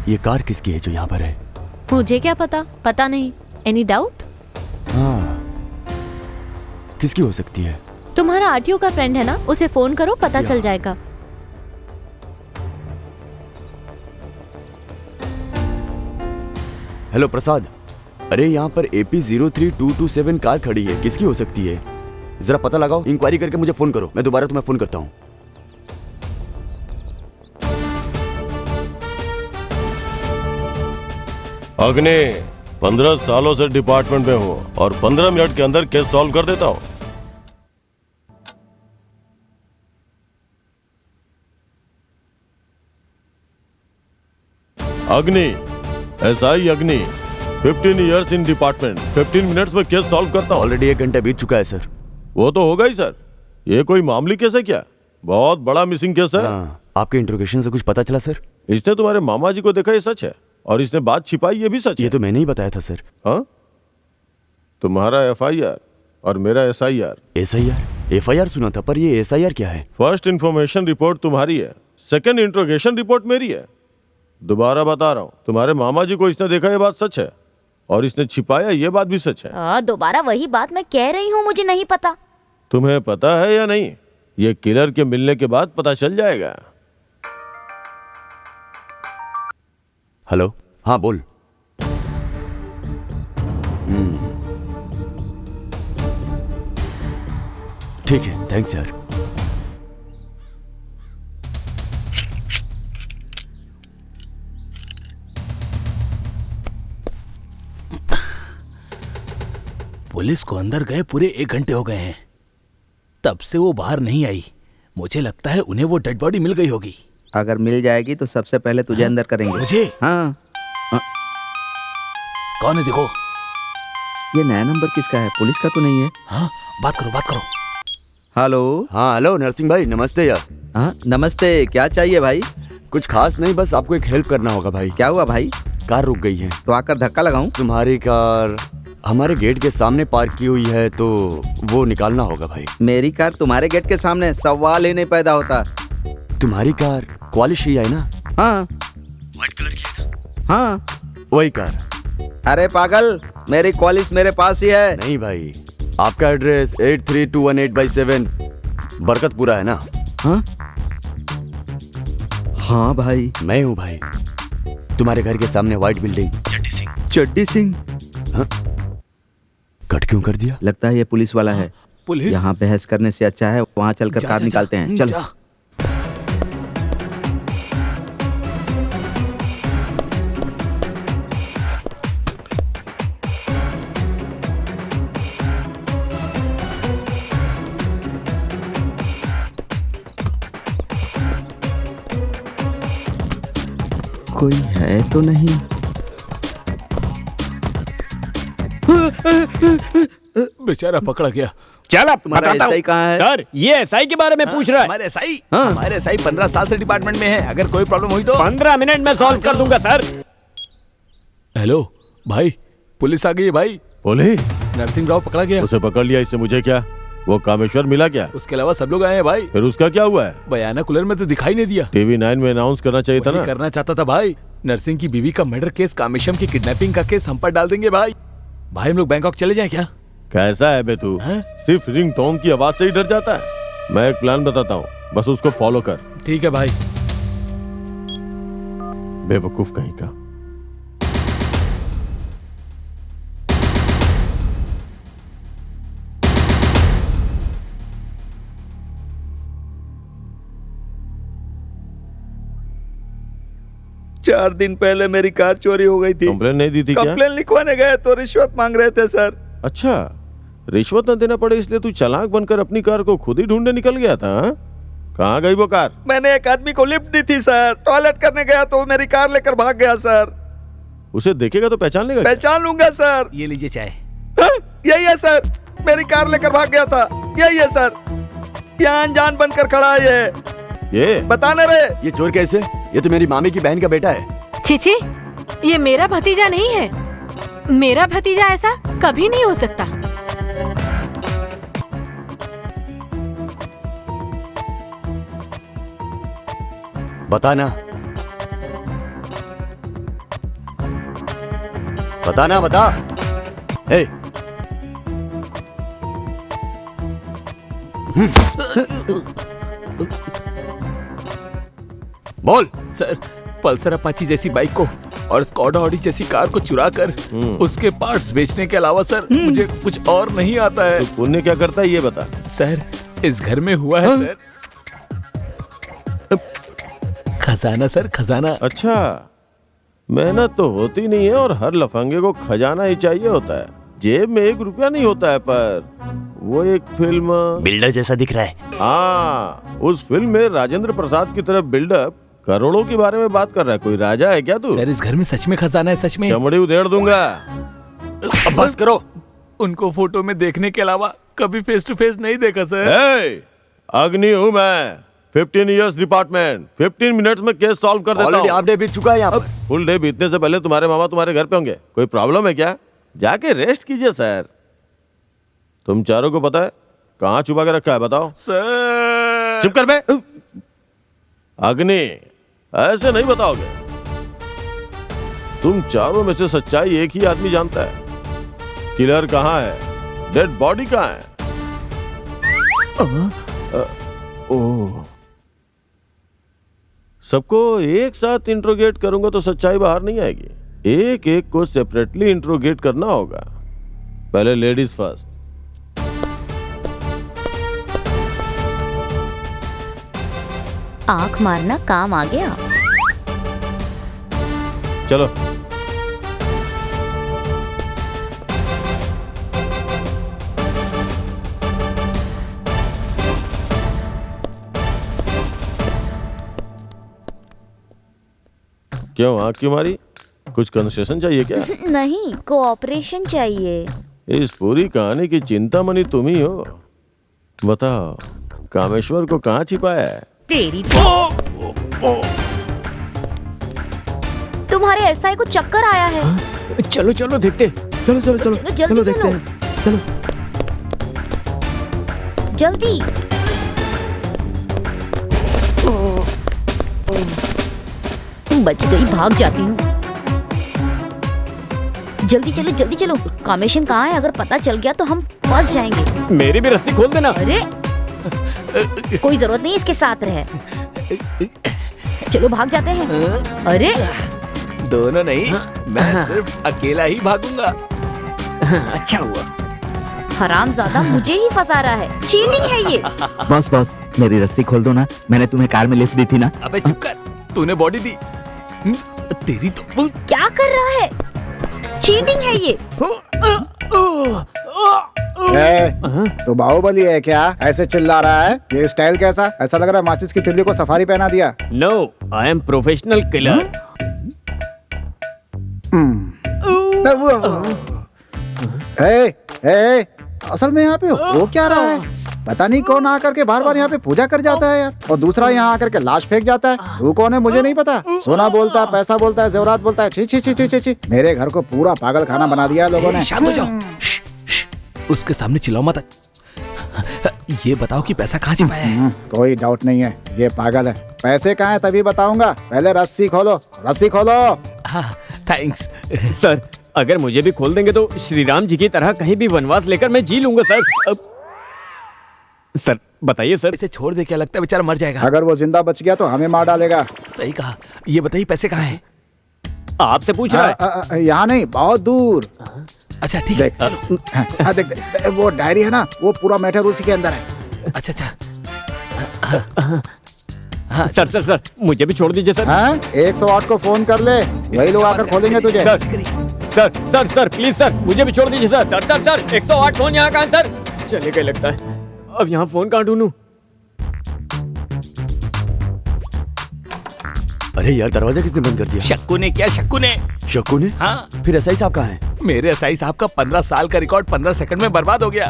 ये कार किसकी है जो यहाँ पर है? मुझे क्या पता, पता नहीं। Any doubt? हाँ, किसकी हो सकती है? तुम्हारा आरटीओ का फ्रेंड है ना, उसे फोन करो, पता चल जाएगा। हेलो प्रसाद, अरे यहाँ पर AP 03227 कार खड़ी है, किसकी हो सकती है? जरा पता लगाओ, इंक्वायरी करके मुझे फोन करो, मैं दोबारा तुम्हें फोन करता हूँ। अग्नि, 15 सालों से डिपार्टमेंट में हूँ और 15 मिनट के अंदर केस सॉल्व कर देता हूँ। अग्नि, SI अग्नि, 15 इयर्स इन डिपार्टमेंट, 15 मिनट्स में केस सॉल्व करता हूँ। ऑलरेडी 1 घंटा बीत चुका है सर। वो तो होगा ही सर, ये कोई मामूली केस है क्या? बहुत बड़ा मिसिंग केस है। हाँ, आपके इंट्रोगेशन से कुछ पता चला सर? इसने तुम्हारे मामा जी को देखा, ये सच है, और इसने बात छिपाई, ये भी सच है। ये तो मैंने ही बताया था सर। हाँ, तुम्हारा FIR और मेरा SIR। SIR? FIR सुना था, पर ये SIR क्या है? फर्स्ट इंफॉर्मेशन रिपोर्ट तुम्हारी है, सेकंड इंट्रोगेशन रिपोर्ट मेरी है। दोबारा बता रहा हूँ, तुम्हारे मामा जी को इसने देखा, ये बात सच है, और इसने छिपाया, ये बात भी सच है। दोबारा वही बात मैं कह रही हूँ, मुझे नहीं पता। तुम्हें पता है या नहीं? ये किलर के मिलने के बाद पता चल जाएगा। हेलो, हाँ बोल। ठीक है, थैंक्स यार। पुलिस को अंदर गए पूरे 1 घंटे हो गए हैं, तब से वो बाहर नहीं आई। मुझे लगता है उन्हें वो डेड बॉडी मिल गई होगी। अगर मिल जाएगी तो सबसे पहले तुझे अंदर करेंगे। मुझे? हाँ। कौन है देखो? ये नया नंबर किसका है? पुलिस का तो नहीं है? हाँ, बात करो बात करो। हेलो। हाँ हेलो नरसिंह भाई, नमस्ते यार। हाँ नमस्ते, क्या चाहिए भाई? कुछ खास नहीं, बस आपको एक हेल्प करना होगा भाई। क्या हुआ भाई? कार रुक गई है। तो आकर धक्का लगाऊं? तुम्हारी कार हमारे गेट के सामने पार्क की हुई है, तो वो निकालना होगा भाई। मेरी कार तुम्हारे गेट के सामने? सवाल ही नहीं पैदा होता। तुम्हारी कार क्वालिश ही है ना? हाँ। व्हाइट कलर की है ना? हाँ वही कार। अरे पागल, मेरी क्वालिश मेरे पास ही है। नहीं भाई, आपका एड्रेस 83218/7 बरकतपुरा है ना? हाँ हाँ भाई, मैं हूँ भाई, तुम्हारे घर के सामने व्हाइट बिल्डिंग। चड्डी सिंह। हाँ? कट क्यों कर दिया? लगता है ये पुलिस वाला है। पुलिस? यहाँ बहस करने से अच्छा है वहाँ चलकर कार निकालते हैं। चल। कोई है तो नहीं? बेचारा पकड़ा गया। चल अब तुम्हारा बताता हूँ। SI कहाँ है? सर, ये SI के बारे में पूछ रहा है। हमारे SI? हाँ। हमारे SI 15 साल से डिपार्टमेंट में है, अगर कोई प्रॉब्लम हुई तो 15 मिनट में सॉल्व कर दूंगा सर। हेलो भाई, पुलिस आ गई है भाई। पुलिस? नरसिंह राव पकड़ा गया। उसे पकड़ लिया, इससे मुझे क्या? वो कामेश्वर मिला क्या? उसके अलावा सब लोग आए हैं भाई। फिर उसका क्या हुआ है? बयाना कूलर में तो दिखाई नहीं दिया। टीवी 9 में अनाउंस करना चाहिए था ना। करना चाहता था भाई। नरसिंह की बीवी का मर्डर केस, कामेशम की किडनैपिंग का केस हम पर डाल देंगे भाई। भाई हम लोग बैंकॉक चले जाएं क्या? कैसा है बे तू? सिर्फ रिंगटोन की आवाज से ही डर जाता है। मैं एक प्लान बताता हूँ, बस उसको फॉलो कर। ठीक है भाई। बेवकूफ कहीं का। चार दिन पहले मेरी कार चोरी हो गई थी। कंप्लेन नहीं दी थी क्या? कंप्लेन लिखवाने गए तो रिश्वत मांग रहे थे सर। अच्छा, रिश्वत न देना पड़े इसलिए तू चालाक बनकर अपनी कार को खुद ही ढूंढने निकल गया था। कहाँ गई वो कार? मैंने एक आदमी को लिफ्ट दी थी सर, टॉयलेट करने गया तो वो मेरी कार लेकर भाग गया सर। उसे देखेगा तो पहचान लेगा? पहचान लूंगा सर। ये लीजिए चाय। यही है सर, मेरी कार लेकर भाग गया था। यही है सर, यहाँ अनजान बनकर खड़ा है ये बताने रहे। ये चोर कैसे? ये तो मेरी मामी की बहन का बेटा है। छिछी, ये मेरा भतीजा नहीं है। मेरा भतीजा ऐसा कभी नहीं हो सकता। बताना, बताना, बता। ए, बोल। सर, पल्सर अपाची जैसी बाइक को और स्कॉडा ऑडी जैसी कार को चुरा कर उसके पार्ट्स बेचने के अलावा सर मुझे कुछ और नहीं आता है। तो पुण्य क्या करता है ये बता। सर, इस घर में हुआ है सर खजाना। सर, खजाना। अच्छा, मेहनत तो होती नहीं है और हर लफंगे को खजाना ही चाहिए होता है। जेब में 1 रुपया नहीं होता है। पर वो एक फिल्म बिल्डर जैसा दिख रहा है। हाँ, उस फिल्म में राजेंद्र प्रसाद की तरफ बिल्डअप करोड़ों के बारे में बात कर रहा है। कोई राजा है क्या तू? सर, इस घर में सच में खजाना है, सच में। चमड़ी उधेड़ दूंगा। अब बस करो। उनको फोटो में देखने के अलावा कभी फेस टू फेस नहीं देखा सर। अग्नि हूँ मैं। 15 इयर्स डिपार्टमेंट, 15 मिनट्स में केस सॉल्व कर देता हूँ। ऑलरेडी हाफ डे बीत चुका है यहाँ पर। फुल डे बीतने से पहले तुम्हारे मामा तुम्हारे घर पे होंगे। कोई प्रॉब्लम है क्या? जाके रेस्ट कीजिए सर। तुम चारों को पता है कहाँ छुपा के रखा है? बताओ सर। चुप कर बे। अग्नि, ऐसे नहीं बताओगे। तुम चारों में से सच्चाई एक ही आदमी जानता है। किलर कहाँ है? डेड बॉडी कहाँ है? ओह, सबको एक साथ इंट्रोगेट करूंगा तो सच्चाई बाहर नहीं आएगी। एक एक को सेपरेटली इंट्रोगेट करना होगा। पहले लेडीज फर्स्ट। आंख मारना काम आ गया। चलो। क्यों आंख क्यों मारी? कुछ कंसेशन चाहिए क्या? नहीं, कोऑपरेशन चाहिए। इस पूरी कहानी की चिंतामणि तुम ही हो। बताओ, कामेश्वर को कहाँ छिपाया है? तेरी तुम्हारे एसआई को चक्कर आया है। चलो चलो देखते। चलो चलो चलो जल्दी चलो देखते चलो। हैं। चलो जल्दी। बच गई, भाग जाती हूँ। जल्दी चलो, जल्दी चलो। कामेशन कहाँ है? अगर पता चल गया तो हम फंस जाएंगे। मेरी भी रस्सी खोल देना। अरे कोई जरूरत नहीं, इसके साथ रहे। चलो भाग जाते हैं। अरे दोनों नहीं, मैं सिर्फ अकेला ही भागूंगा। अच्छा हुआ। हरामजादा मुझे ही फंसा रहा है। चीटिंग है ये। बॉस बॉस, मेरी रस्सी खोल दो ना। मैंने तुम्हें कार में लिफ्ट दी थी ना। अबे चुप कर, तूने बॉडी दी। तेरी तो क्या कर रहा है? चीटिंग है ये। तो बाहुबली है क्या? ऐसे चिल्ला रहा है? ये स्टाइल कैसा? ऐसा लग रहा है माचिस की तिल्ली को सफारी पहना दिया। No, I am professional killer. असल में यहाँ पे हो क्या रहा है? पता नहीं कौन आकर के बार बार यहाँ पे पूजा कर जाता है यार, और दूसरा यहाँ आकर के लाश फेंक जाता है। तू कौन है मुझे नहीं पता। सोना बोलता है, पैसा बोलता है, जेवरात बोलता है। छी छी छी छी छी छी। मेरे घर को पूरा पागल खाना बना दिया है लोगों ने। शांत हो जाओ। उसके सामने चिल्लाओ मत। ये बताओ कि पैसा कहाँ छिपाया है? कोई डाउट नहीं है, ये पागल है। पैसे कहाँ है तभी बताऊंगा, पहले रस्सी खोलो, रस्सी खोलो। हाँ थैंक्स। सर अगर मुझे भी खोल देंगे तो श्री राम जी की तरह कहीं भी वनवास लेकर मैं जी लूंगा सर। सर बताइए सर। इसे छोड़ दे, क्या लगता है बेचारा मर जाएगा? अगर वो जिंदा बच गया तो हमें मार डालेगा। सही कहा। ये बताइए पैसे कहाँ है? आपसे पूछ रहा है। यहाँ नहीं, बहुत दूर। अच्छा ठीक है। देख, देख वो डायरी है ना, वो पूरा मैटर उसी के अंदर है। अच्छा अच्छा। हाँ, सर मुझे भी छोड़ दीजिए सर। 108 को फोन कर ले, वही लोग आकर खोलेंगे तुझे। सर प्लीज सर मुझे भी छोड़ दीजिए सर। सर 108 फोन यहाँ कहाँ है सर? चले गए लगता है। अब यहाँ फोन कहाँ ढूंढूं? अरे यार दरवाजा किसने बंद कर दिया? शक्कू ने किया। शक्कू ने। शक्कू ने? हाँ। फिर एसआई साहब कहाँ हैं? मेरे एसआई साहब का 15 साल का रिकॉर्ड 15 सेकंड में बर्बाद हो गया।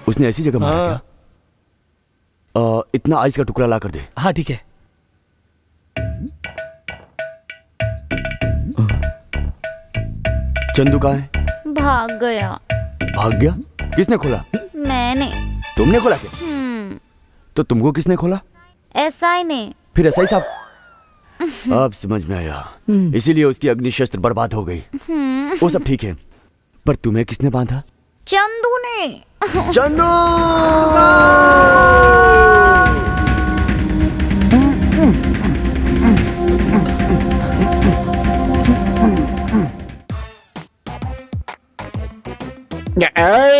उसने ऐसी जगह मारा क्या? इतना आइस का टुकड़ा ला कर दे। हाँ ठीक है। चंदू कहाँ है? भाग गया। भाग गया? किसने खोला? मैंने। तुमने खोला क्या? तो तुमको किसने खोला? एसआई ने। फिर एसआई साहब? अब समझ में आया, इसीलिए उसकी अग्नि शस्त्र बर्बाद हो गई। वो सब ठीक है, पर तुम्हें किसने बांधा? चंदू ने। चंदू!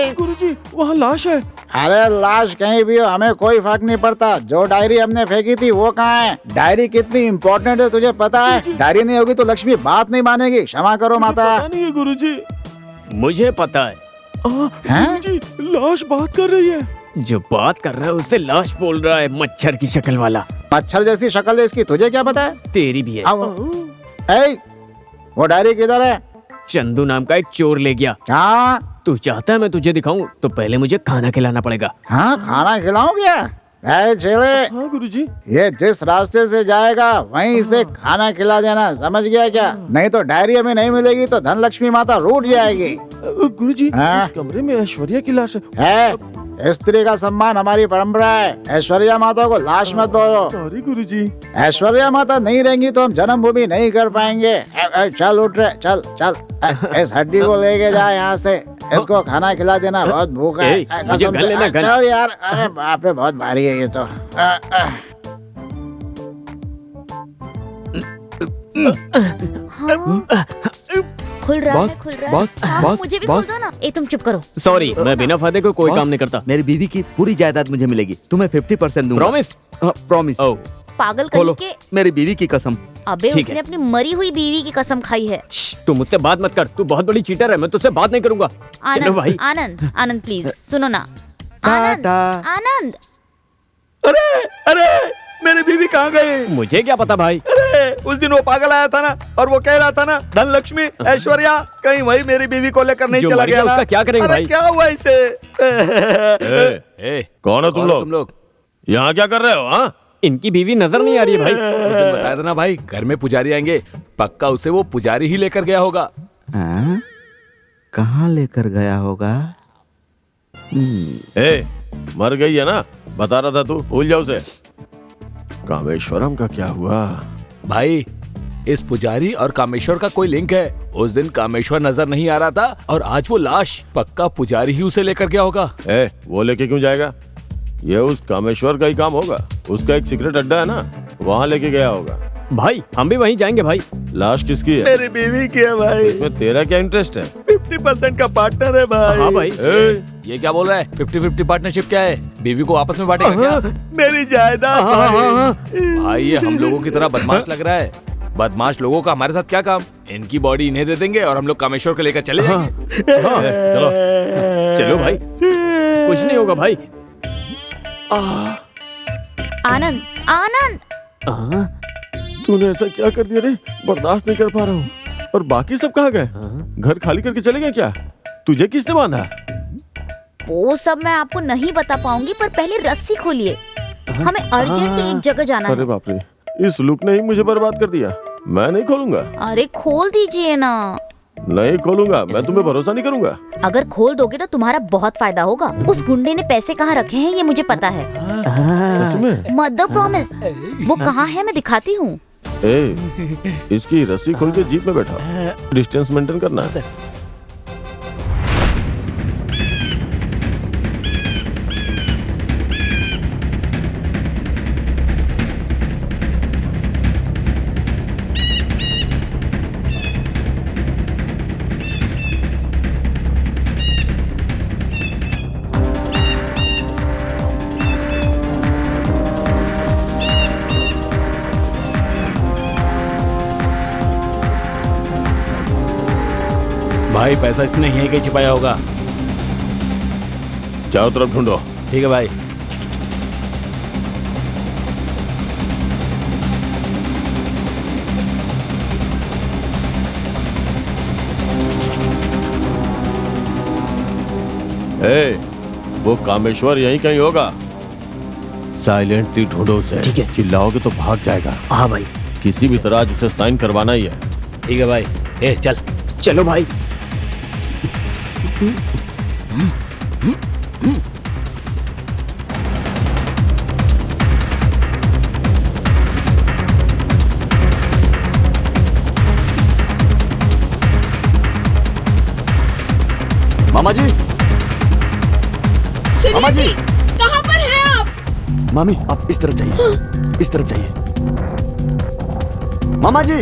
गुरुजी वहाँ लाश है। अरे लाश कहीं भी हो, हमें कोई फर्क नहीं पड़ता। जो डायरी हमने फेंकी थी वो कहाँ है? डायरी कितनी इम्पोर्टेंट है तुझे पता है? डायरी नहीं होगी तो लक्ष्मी बात नहीं मानेगी। क्षमा करो माता। पता नहीं है गुरुजी। मुझे पता है। गुरुजी लाश बात कर रही है। जो बात कर रहा है उससे लाश बोल रहा है, मच्छर की शक्ल वाला। मच्छर जैसी शक्ल है इसकी, तुझे क्या पता है? तेरी भी है। वो डायरी किधर है? चंदू नाम का एक चोर ले गया। हाँ तू चाहता है मैं तुझे दिखाऊं तो पहले मुझे खाना खिलाना पड़ेगा। हाँ खाना खिलाऊं क्या? चले। हाँ गुरुजी। ये जिस रास्ते से जाएगा वहीं से खाना खिला देना, समझ गया क्या? नहीं तो डायरी हमें नहीं मिलेगी तो धन लक्ष्मी माता रूठ जाएगी। गुरुजी इस कमरे में ऐश्वर्या की लाश है। स्त्री का सम्मान हमारी परंपरा है। ऐश्वर्या माता को लाश मत बोलो। सॉरी गुरुजी। ऐश्वर्या माता नहीं रहेंगी तो हम जन्मभूमि नहीं कर पाएंगे। चल उठ रहे, चल चल। इस हड्डी को लेके जा यहाँ से, इसको खाना खिला देना, बहुत भूख है। चल यार, अरे बाप रे बहुत भारी है ये तो। खुल रहा है। मुझे भी खोल दो ना। तुम चुप करो। सॉरी, मैं बिना फायदे को कोई काम नहीं करता। मेरी बीवी की पूरी जायदाद मुझे मिलेगी, तुम्हें 50% दूंगा। प्रॉमिस? प्रॉमिस। पागल खोलो के। मेरी बीवी की कसम। अबे उसने अपनी मरी हुई बीवी की कसम खाई है। तू मुझसे बात मत कर, तू बहुत बड़ी चीटर है, मैं तुझसे बात नहीं करूंगा। चलो भाई। आनंद प्लीज सुनो ना। आनंद। अरे मेरी बीवी कहाँ गई? मुझे क्या पता भाई। अरे उस दिन वो पागल आया था ना, और वो कह रहा था ना धन लक्ष्मी ऐश्वर्या, कहीं वही मेरी बीवी को लेकर नहीं चला गया ना? उसका क्या करेंगे भाई? क्या हुआ इसे? कौन हो तुम लोग? यहाँ क्या कर रहे हो? हाँ इनकी बीवी नजर नहीं आ रही है भाई। उस दिन बताया था ना भाई, घर में पुजारी आएंगे, पक्का उसे वो पुजारी ही लेकर गया होगा। कहाँ लेकर गया होगा? मर गई है ना, बता रहा था तू, भूल जाओ उसे। कामेश्वरम का क्या हुआ? भाई इस पुजारी और कामेश्वर का कोई लिंक है। उस दिन कामेश्वर नजर नहीं आ रहा था और आज वो लाश, पक्का पुजारी ही उसे लेकर गया होगा। वो लेके क्यों जाएगा? ये उस कामेश्वर का ही काम होगा। उसका एक सीक्रेट अड्डा है ना, वहाँ लेके गया होगा। भाई हम भी वहीं जाएंगे भाई। लाश किसकी है? मेरी बीवी की है भाई। इसमें तेरा क्या इंटरेस्ट है? 50% का पार्टनर है भाई। हाँ भाई। ये क्या बोल रहा है? 50-50 पार्टनरशिप क्या है? बीवी को आपस में बांटेगा क्या? मेरी जायदाद भाई ये हम लोगों की तरह बदमाश लग रहा है। बदमाश लोगों का हमारे साथ क्या काम? इनकी बॉडी इन्हें दे देंगे और हम लोग कामेश्वर को लेकर चले जाएंगे। चलो चलो भाई, कुछ नहीं होगा भाई। आनंद तूने ऐसा क्या कर दिया रे? बर्दाश्त नहीं कर पा रहा हूँ। और बाकी सब कहाँ गए? घर खाली करके चले गए क्या? तुझे किसने बांधा? वो सब मैं आपको नहीं बता पाऊंगी, पर पहले रस्सी खोलिए, हमें अर्जेंटली एक जगह जाना है। अरे बाप रे, इस लुक ने ही मुझे बर्बाद कर दिया। मैं नहीं खोलूंगा। अरे खोल दीजिए ना। नहीं खोलूंगा, मैं तुम्हें भरोसा नहीं करूंगा। अगर खोल दोगे तो तुम्हारा बहुत फायदा होगा। उस गुंडे ने पैसे कहाँ रखे हैं ये मुझे पता है। सच में? मदर प्रॉमिस, वो कहाँ है मैं दिखाती हूँ। इसकी रस्सी खोल के जीप में बैठा, डिस्टेंस मेंटेन करना है। भाई पैसा इसने यहीं कहीं छिपाया होगा। चारों तरफ ढूंढो। ठीक है भाई। वो कामेश्वर यहीं कहीं होगा। साइलेंटली ढूंढो उसे। ठीक है। चिल्लाओगे तो भाग जाएगा। हाँ भाई। किसी भी तरह आज उसे साइन करवाना ही है। ठीक है भाई। चल। चलो भाई। मामा जी, सुनिए जी, कहाँ पर हैं आप? मामी आप इस तरफ जाइए, इस तरफ जाइए। मामा जी,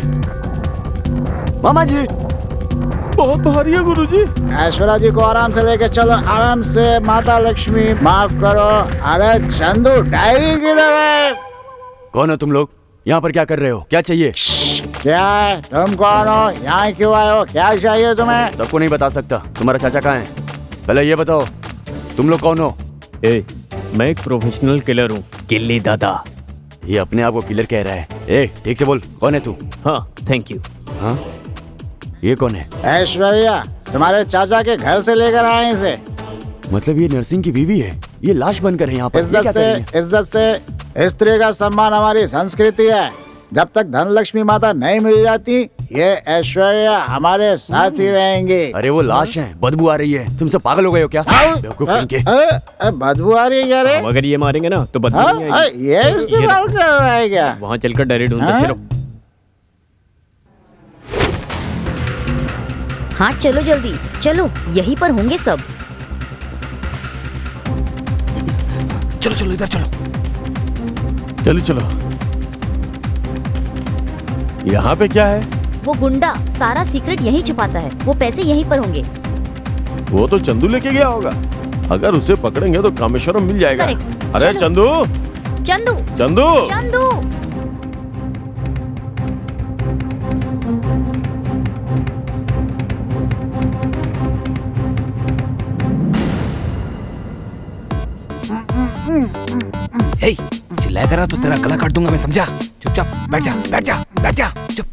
मामा जी, बहुत भारी है गुरुजी। ऐश्वर्या जी को आराम से लेके चलो, आराम से। माता लक्ष्मी माफ करो। अरे चंदू, डायरी किधर है? कौन हो तुम लोग? यहाँ पर क्या कर रहे हो? क्या चाहिए? क्या है? तुम कौन हो? यहाँ क्यों आए हो? क्या चाहिए तुम्हें? सबको नहीं बता सकता। तुम्हारा चाचा कहाँ है? पहले ये बताओ, तुम लोग कौन हो? मैं एक प्रोफेशनल किलर हूँ, किल्ली दादा। ये अपने आप को किलर कह रहा है। ठीक से बोल, कौन है तू? हाँ, थैंक यू। हाँ, ये कौन है? ऐश्वर्या, तुम्हारे चाचा के घर से लेकर आए इसे। मतलब ये नर्सिंग की बीवी है? ये लाश बनकर है यहाँ पर? इज्जत से स्त्री का सम्मान हमारी संस्कृति है। जब तक धनलक्ष्मी माता नहीं मिल जाती, ये ऐश्वर्या हमारे साथ ही रहेंगी। अरे वो लाश है, बदबू आ रही है। तुम सब पागल हो गए हो क्या? बेवकूफ कहीं के। बदबू आ रही है क्या रे? अगर ये मारेंगे ना तो बदबू नहीं आएगी। ये इस्तेमाल कर रहा है क्या? वहाँ चलकर डायरी ढूंढते चलो। हाँ चलो जल्दी, चलो यहीं पर होंगे सब। चलो चलो इधर चलो। चलो चलो। यहाँ पे क्या है? वो गुंडा सारा सीक्रेट यहीं छुपाता है। वो पैसे यहीं पर होंगे। वो तो चंदू लेके गया होगा। अगर उसे पकड़ेंगे तो कामेश्वरम मिल जाएगा। Correct. अरे चलो। चंदू, चंदू, चंदू, चंदू। चिल्लाया करा तो तेरा गला काट दूंगा मैं, समझा? चुपचाप बैठ जा, बैठ जा, बैठ जा, चुप।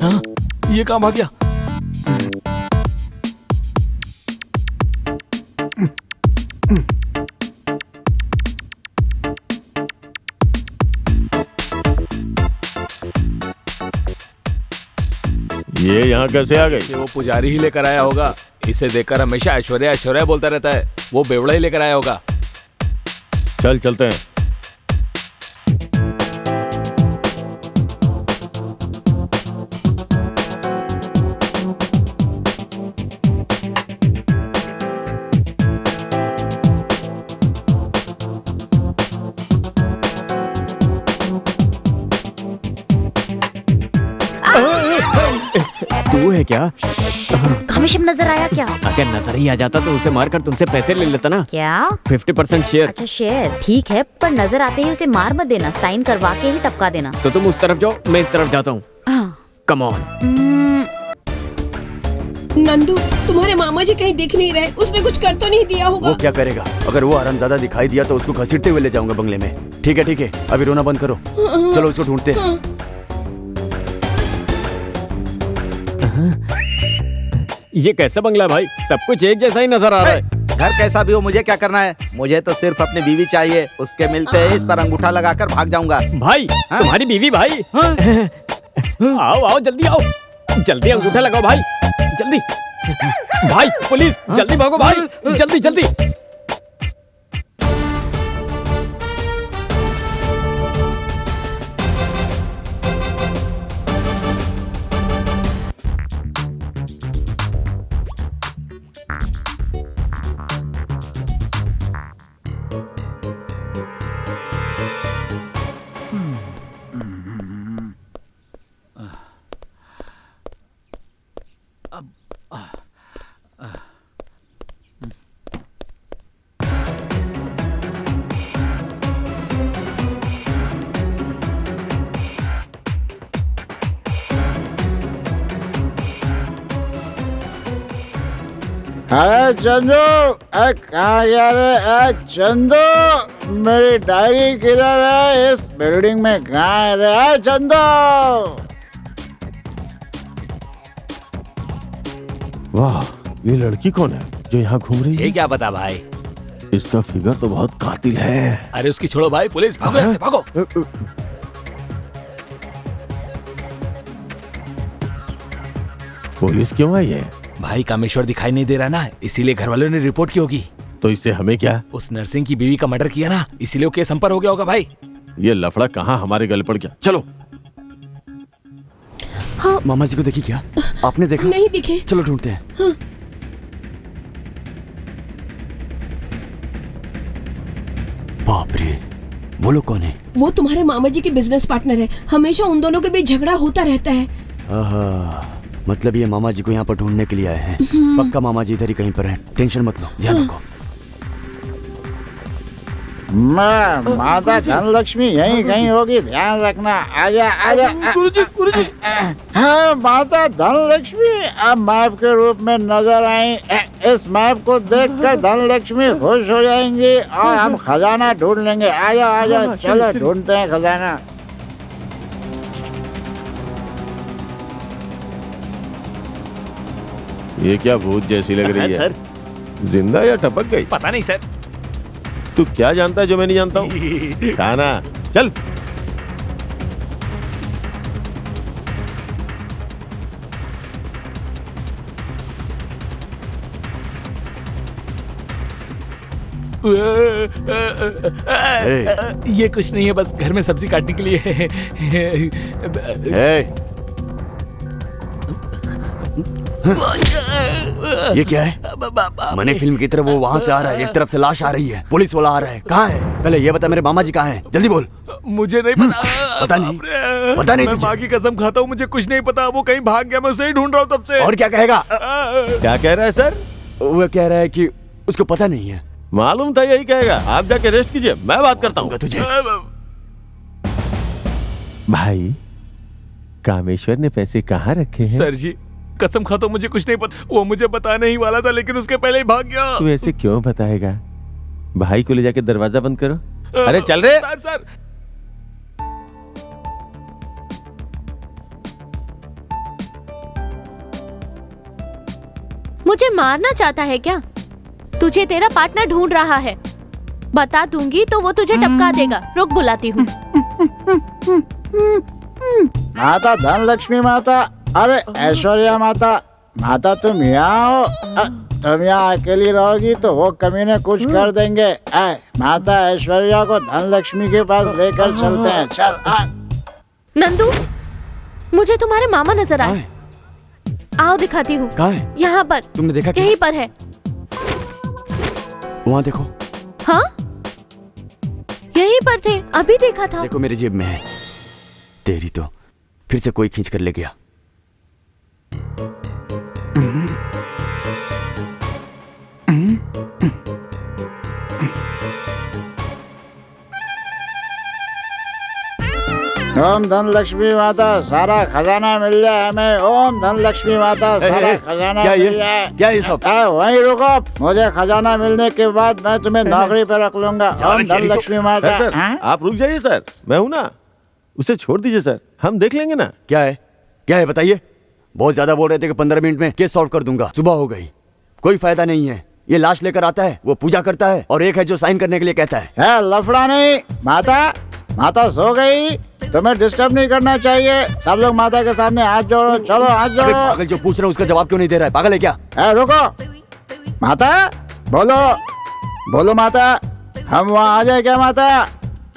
हाँ, ये कहाँ भाग गया? ये यहाँ कैसे आ गई? वो पुजारी ही लेकर आया होगा। इसे देखकर हमेशा ऐश्वर्या ऐश्वर्या बोलता रहता है। वो बेवड़ा ही लेकर आया होगा। चल चलते हैं। तू है क्या? कामेश्वर नजर आया क्या? अगर नजर ही आ जाता तो उसे मारकर तुमसे पैसे ले लेता ना। क्या? 50% शेयर। अच्छा शेयर, ठीक है, पर नजर आते ही उसे मार मत देना, साइन करवा के ही टपका देना। तो तुम उस तरफ जाओ, मैं इस तरफ जाता हूँ। Come on. नंदू, तुम्हारे मामा जी कहीं दिख नहीं रहे। उसने कुछ कर तो नहीं दिया होगा? वो क्या करेगा? अगर वो हरामजादा दिखाई दिया तो उसको घसीटते हुए ले जाऊंगा बंगले में। ठीक है, अभी रोना बंद करो। चलो उसको ढूंढते हैं। ये कैसा बंगला है भाई? सब कुछ एक जैसा ही नजर आ रहा है। घर कैसा भी हो मुझे क्या करना है? मुझे तो सिर्फ अपनी बीवी चाहिए। उसके मिलते ही इस पर अंगूठा लगाकर भाग जाऊंगा। भाई तुम्हारी बीवी भाई? आओ आओ जल्दी आओ, जल्दी अंगूठा लगाओ भाई, जल्दी। भाई पुलिस, जल्दी भागो भाई, जल्दी जल्दी। अरे चंदू, कहाँ जा रहे? चंदू, मेरी डायरी किधर है? इस बिल्डिंग में कहाँ है रे चंदू? वाह, ये लड़की कौन है जो यहाँ घूम रही है? ये क्या पता भाई, इसका फिगर तो बहुत कातिल है। अरे उसकी छोड़ो भाई, पुलिस भागो यहाँ से, भागो। पुलिस क्यों आई है? भाई कामेश्वर दिखाई नहीं दे रहा ना, इसीलिए घर वालों ने रिपोर्ट की होगी। तो इससे हमें क्या? उस नर्सिंग की बीवी का मर्डर किया ना, इसीलिए वो केस हम पर हो गया होगा भाई। ये लफड़ा कहाँ हमारे गले पड़ गया। चलो। हाँ। मामा जी को देखी क्या? आपने देखा? नहीं दिखे। चलो ढूंढते हैं। हाँ। बाप रे, वो लोग कौन है? वो तुम्हारे मामा जी के बिजनेस पार्टनर है। हमेशा उन दोनों के बीच झगड़ा होता रहता है। आहा, मतलब ये मामा जी को यहाँ पर ढूंढने के लिए आए हैं। पक्का मामा जी इधर ही कहीं पर हैं। टेंशन मत लो, ध्यान रखो। माता धनलक्ष्मी यहीं कहीं होगी, ध्यान रखना। आजा आजा। गुरुजी। हाँ, माता धनलक्ष्मी अब मैप के रूप में नजर आई। इस मैप को देखकर धनलक्ष्मी खुश हो जाएंगी और हम खजाना ढूंढ लेंगे। आजा आजा, चलो ढूंढते हैं खजाना। ये क्या भूत जैसी लग रही है? सर, जिंदा या टपक गई? पता नहीं सर। तू क्या जानता है जो मैं नहीं जानता हूँ? खाना चल। ये कुछ नहीं है, बस घर में सब्जी काटने के लिए ये क्या है? मनी फिल्म की तरह वो वहाँ से आ रहा है, एक तरफ से लाश आ रही है, पुलिस वाला आ रहा है। कहाँ है? पहले ये बता, मेरे मामा जी कहाँ हैं? जल्दी बोल। मुझे नहीं पता। पता नहीं मैं माँ की कसम खाता हूँ, मुझे कुछ नहीं पता। वो कहीं भाग गया, मैं उसे ही ढूंढ रहा हूँ तब से। और क्या कहेगा? क्या कह रहा है सर? वो कह रहा है कि उसको पता नहीं है। मालूम था यही कहेगा। आप जाके रेस्ट कीजिए, मैं बात करता हूँ तुझे। भाई, कामेश्वर ने पैसे कहाँ रखे हैं? सर जी कसम खाता हूँ, मुझे कुछ नहीं पता। वो मुझे बताने ही वाला था, लेकिन उसके पहले ही भाग गया। तू ऐसे क्यों बताएगा? भाई को ले जाके दरवाजा बंद करो। अरे चल रे। सर मुझे मारना चाहता है क्या? तुझे तेरा पार्टनर ढूंढ रहा है। बता दूंगी तो वो तुझे टपका देगा। रुक, बुलाती हूँ। माता धनलक्ष्मी माता, अरे ऐश्वर्या माता, माता तुम यहाँ हो? तुम यहाँ अकेली रहोगी तो वो कमीने कुछ कर देंगे। माता ऐश्वर्या को धनलक्ष्मी के पास लेकर चलते हैं। चल। नंदू, मुझे तुम्हारे मामा नजर आए। आओ दिखाती हूँ। कहाँ है? यहाँ पर। तुमने देखा क्या? यहीं पर है। वहाँ देखो। हाँ, यहीं पर थे, अभी देखा था। देखो मेरी जेब में है। तेरी तो फिर से कोई खींच कर ले गया। ओम धनलक्ष्मी माता, सारा खजाना मिल जाए हमें। ओम धनलक्ष्मी माता, सारा खजाना मिल जाए। क्या ये सब? वहीं रुको, मुझे खजाना मिलने के बाद मैं तुम्हें नौकरी पे रख लूंगा। ओम धनलक्ष्मी माता। सर, आप रुक जाइए सर, मैं हूं ना। उसे छोड़ दीजिए सर, हम देख लेंगे ना। क्या है? क्या है बताइए। बहुत ज्यादा बोल रहे थे कि 15 मिनट में केस सॉल्व कर दूंगा। सुबह हो गई, कोई फायदा नहीं है। ये लाश लेकर आता है, वो पूजा करता है, और एक है जो साइन करने के लिए कहता है। लफड़ा नहीं। माता सो गई, तुम्हें डिस्टर्ब नहीं करना चाहिए। सब लोग माता के सामने हाथ जोड़ो, चलो हाथ जोड़ो। पागल जो पूछ रहा है उसका जवाब क्यों नहीं दे रहा है? पागल है क्या? रुको माता, बोलो माता, हम वहाँ आ जाए क्या माता?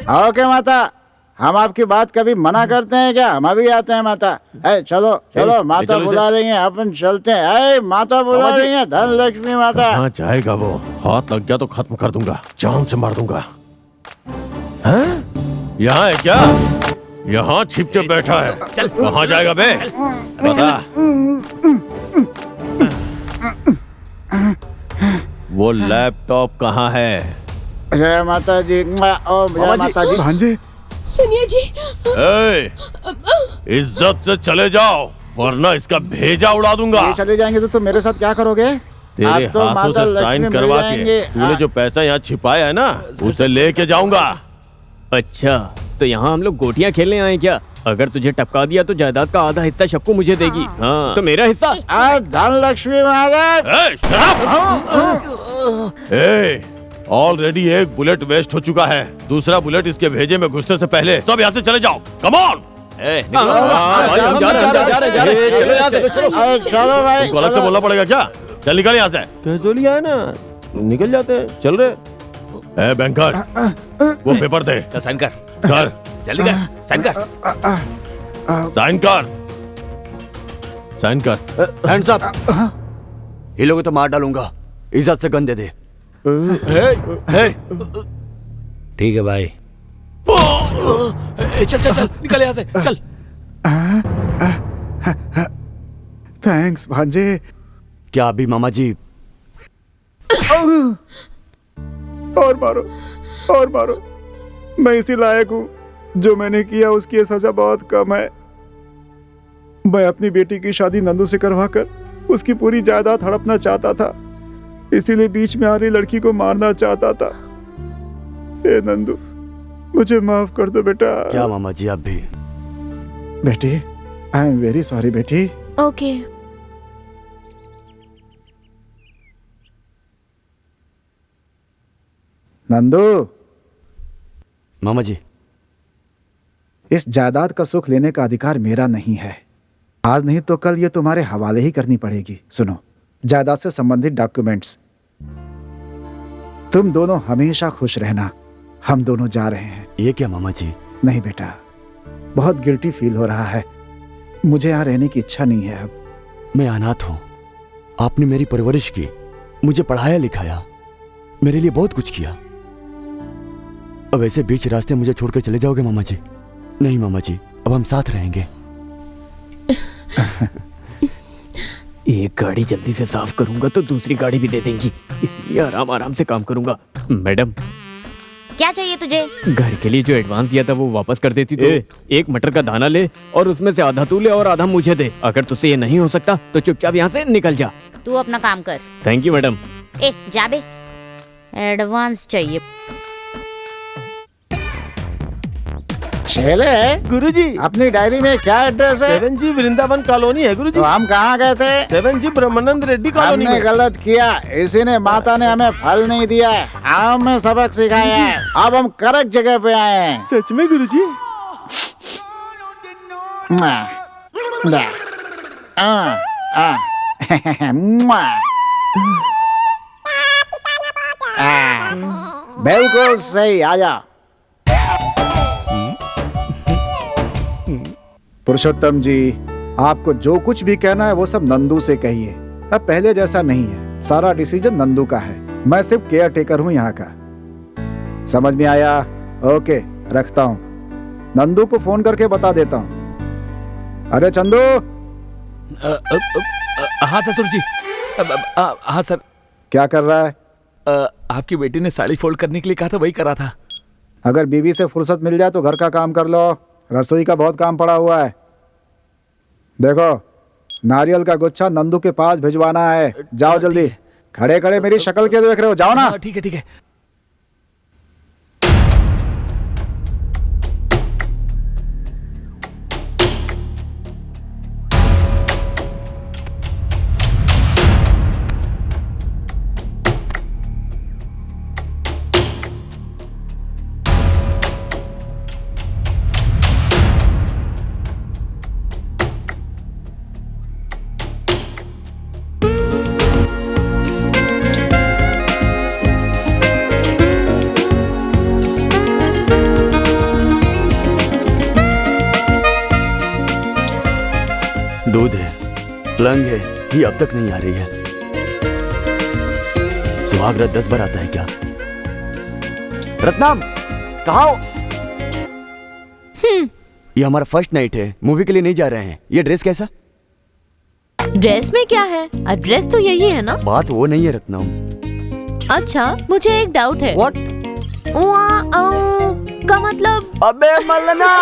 आओ क्या माता? हम आपकी बात कभी मना करते हैं क्या? हम अभी आते हैं माता। चलो माता बुला रही है, अपन चलते हैं। माता बुला रही है, धन लक्ष्मी माता। कहाँ जाएगा वो? हाथ लग गया तो खत्म कर दूंगा, जान से मार दूंगा। यहाँ है क्या? यहाँ छिप के बैठा है। चल, कहाँ जाएगा बे? बता। वो लैपटॉप कहाँ है? जय माता जी। जय माता जी। भांजे सुनिए जी। इज्जत से चले जाओ, वरना इसका भेजा उड़ा दूंगा। ये चले जाएंगे तो मेरे साथ क्या करोगे? तेरे हाथों से साइन करवा के तूने जो पैसा यहाँ छिपाया है ना, उसे लेके जाऊंगा। अच्छा, तो यहाँ हम लोग गोटियाँ खेलने आए क्या? अगर तुझे टपका दिया तो जायदाद का आधा हिस्सा शक्कू मुझे देगी। हाँ, तो मेरा हिस्सा? धन लक्ष्मी ऑलरेडी एक बुलेट वेस्ट हो चुका है, दूसरा बुलेट इसके भेजे में घुसने से पहले सब यहाँ से चले जाओ। Come on. चलो भाई, अलग से बोलना पड़ेगा क्या? चल निकल यहाँ से। कैजुअली आए ना, निकल जाते हैं। चल रहे बैंकर, वो पेपर दे। चल साइन कर। जल्दी कर, साइन कर। साइन कर। Hands up. ये लोगों तो मार डालूंगा, इज्जत से गन दे दे। ठीक है भाई। चल निकल यहाँ से, चल। थैंक्स भांजे। क्या अभी मामा जी? और मारो। मैं इसी लायक हूँ, जो मैंने किया उसकी सजा बहुत कम है। मैं अपनी बेटी की शादी नंदू से करवाकर उसकी पूरी जायदाद हड़पना चाहता था, इसीलिए बीच में आ रही लड़की को मारना चाहता था। ए नंदू, मुझे माफ कर दो बेटा। क्या मामा जी आप भी? बेटी, आई एम वेरी सॉरी बेटी। ओके। नंदू, मामा जी, इस जायदाद का सुख लेने का अधिकार मेरा नहीं है। आज नहीं तो कल ये तुम्हारे हवाले ही करनी पड़ेगी। सुनो, जायदाद से संबंधित डॉक्यूमेंट्स। तुम दोनों हमेशा खुश रहना। हम दोनों जा रहे हैं। ये क्या मामा जी? नहीं बेटा, बहुत गिल्टी फील हो रहा है। मुझे यहाँ रहने की इच्छा नहीं है अब। मैं अनाथ हूँ। आपने मेरी परवरिश की, मुझे पढ़ाया लिखाया, मेरे लिए बहुत कुछ किया। अब ऐसे बीच रास्ते मुझे छोड़कर चले जाओगे मामा जी? नहीं मामा जी, अब हम साथ रहेंगे। एक गाड़ी जल्दी से साफ करूंगा तो दूसरी गाड़ी भी दे देंगी, इसलिए आराम से काम करूंगा। मैडम, क्या चाहिए तुझे? घर के लिए जो एडवांस दिया था वो वापस कर देती तो। एक मटर का दाना ले और उसमें से आधा तू ले और आधा मुझे दे। अगर तुझसे ये नहीं हो सकता तो चुपचाप यहाँ से निकल जा। तू अपना काम कर। Thank you madam. जा बे, एडवांस चाहिए। चले गुरुजी, अपनी डायरी में क्या एड्रेस है? 7G वृंदावन कॉलोनी है गुरुजी। तो हम कहाँ गए थे? 7G ब्रह्मानंद रेड्डी कॉलोनी हमने में। गलत किया, इसी ने माता ने हमें फल नहीं दिया है, हमें सबक सिखाया है। अब हम करेक्ट जगह पे आए हैं। सच में गुरुजी? बिल्कुल सही, आजा। पुरुषोत्तम जी, आपको जो कुछ भी कहना है वो सब नंदू से कहिए। अब पहले जैसा नहीं है, सारा डिसीजन नंदू का है। मैं सिर्फ केयर टेकर हूँ यहाँ का। समझ में आया? ओके, रखता हूँ। नंदू को फोन करके बता देता हूँ। अरे चंदू। हाँ ससुर जी। हाँ सर। क्या कर रहा है? आपकी बेटी ने साड़ी फोल्ड करने के लिए कहा था, वही कर रहा था। अगर बीवी से फुर्सत मिल जाए तो घर का काम कर लो, रसोई का बहुत काम पड़ा हुआ है। देखो, नारियल का गुच्छा नंदू के पास भिजवाना है। जाओ जल्दी। खड़े खड़े मेरी शक्ल क्यों देख रहे हो? जाओ ना। ठीक है ठीक है। दूध है, लंग है, ये अब तक नहीं आ रही है। सुहागरात 10 बार आता है क्या? रत्नम, कहाँ हो? ये हमारा फर्स्ट नाइट है, मूवी के लिए नहीं जा रहे हैं। ये ड्रेस कैसा? ड्रेस में क्या है? ड्रेस तो यही है ना। बात वो नहीं है रत्नम। अच्छा, मुझे एक डाउट है। What? का मतलब? अबे मलना!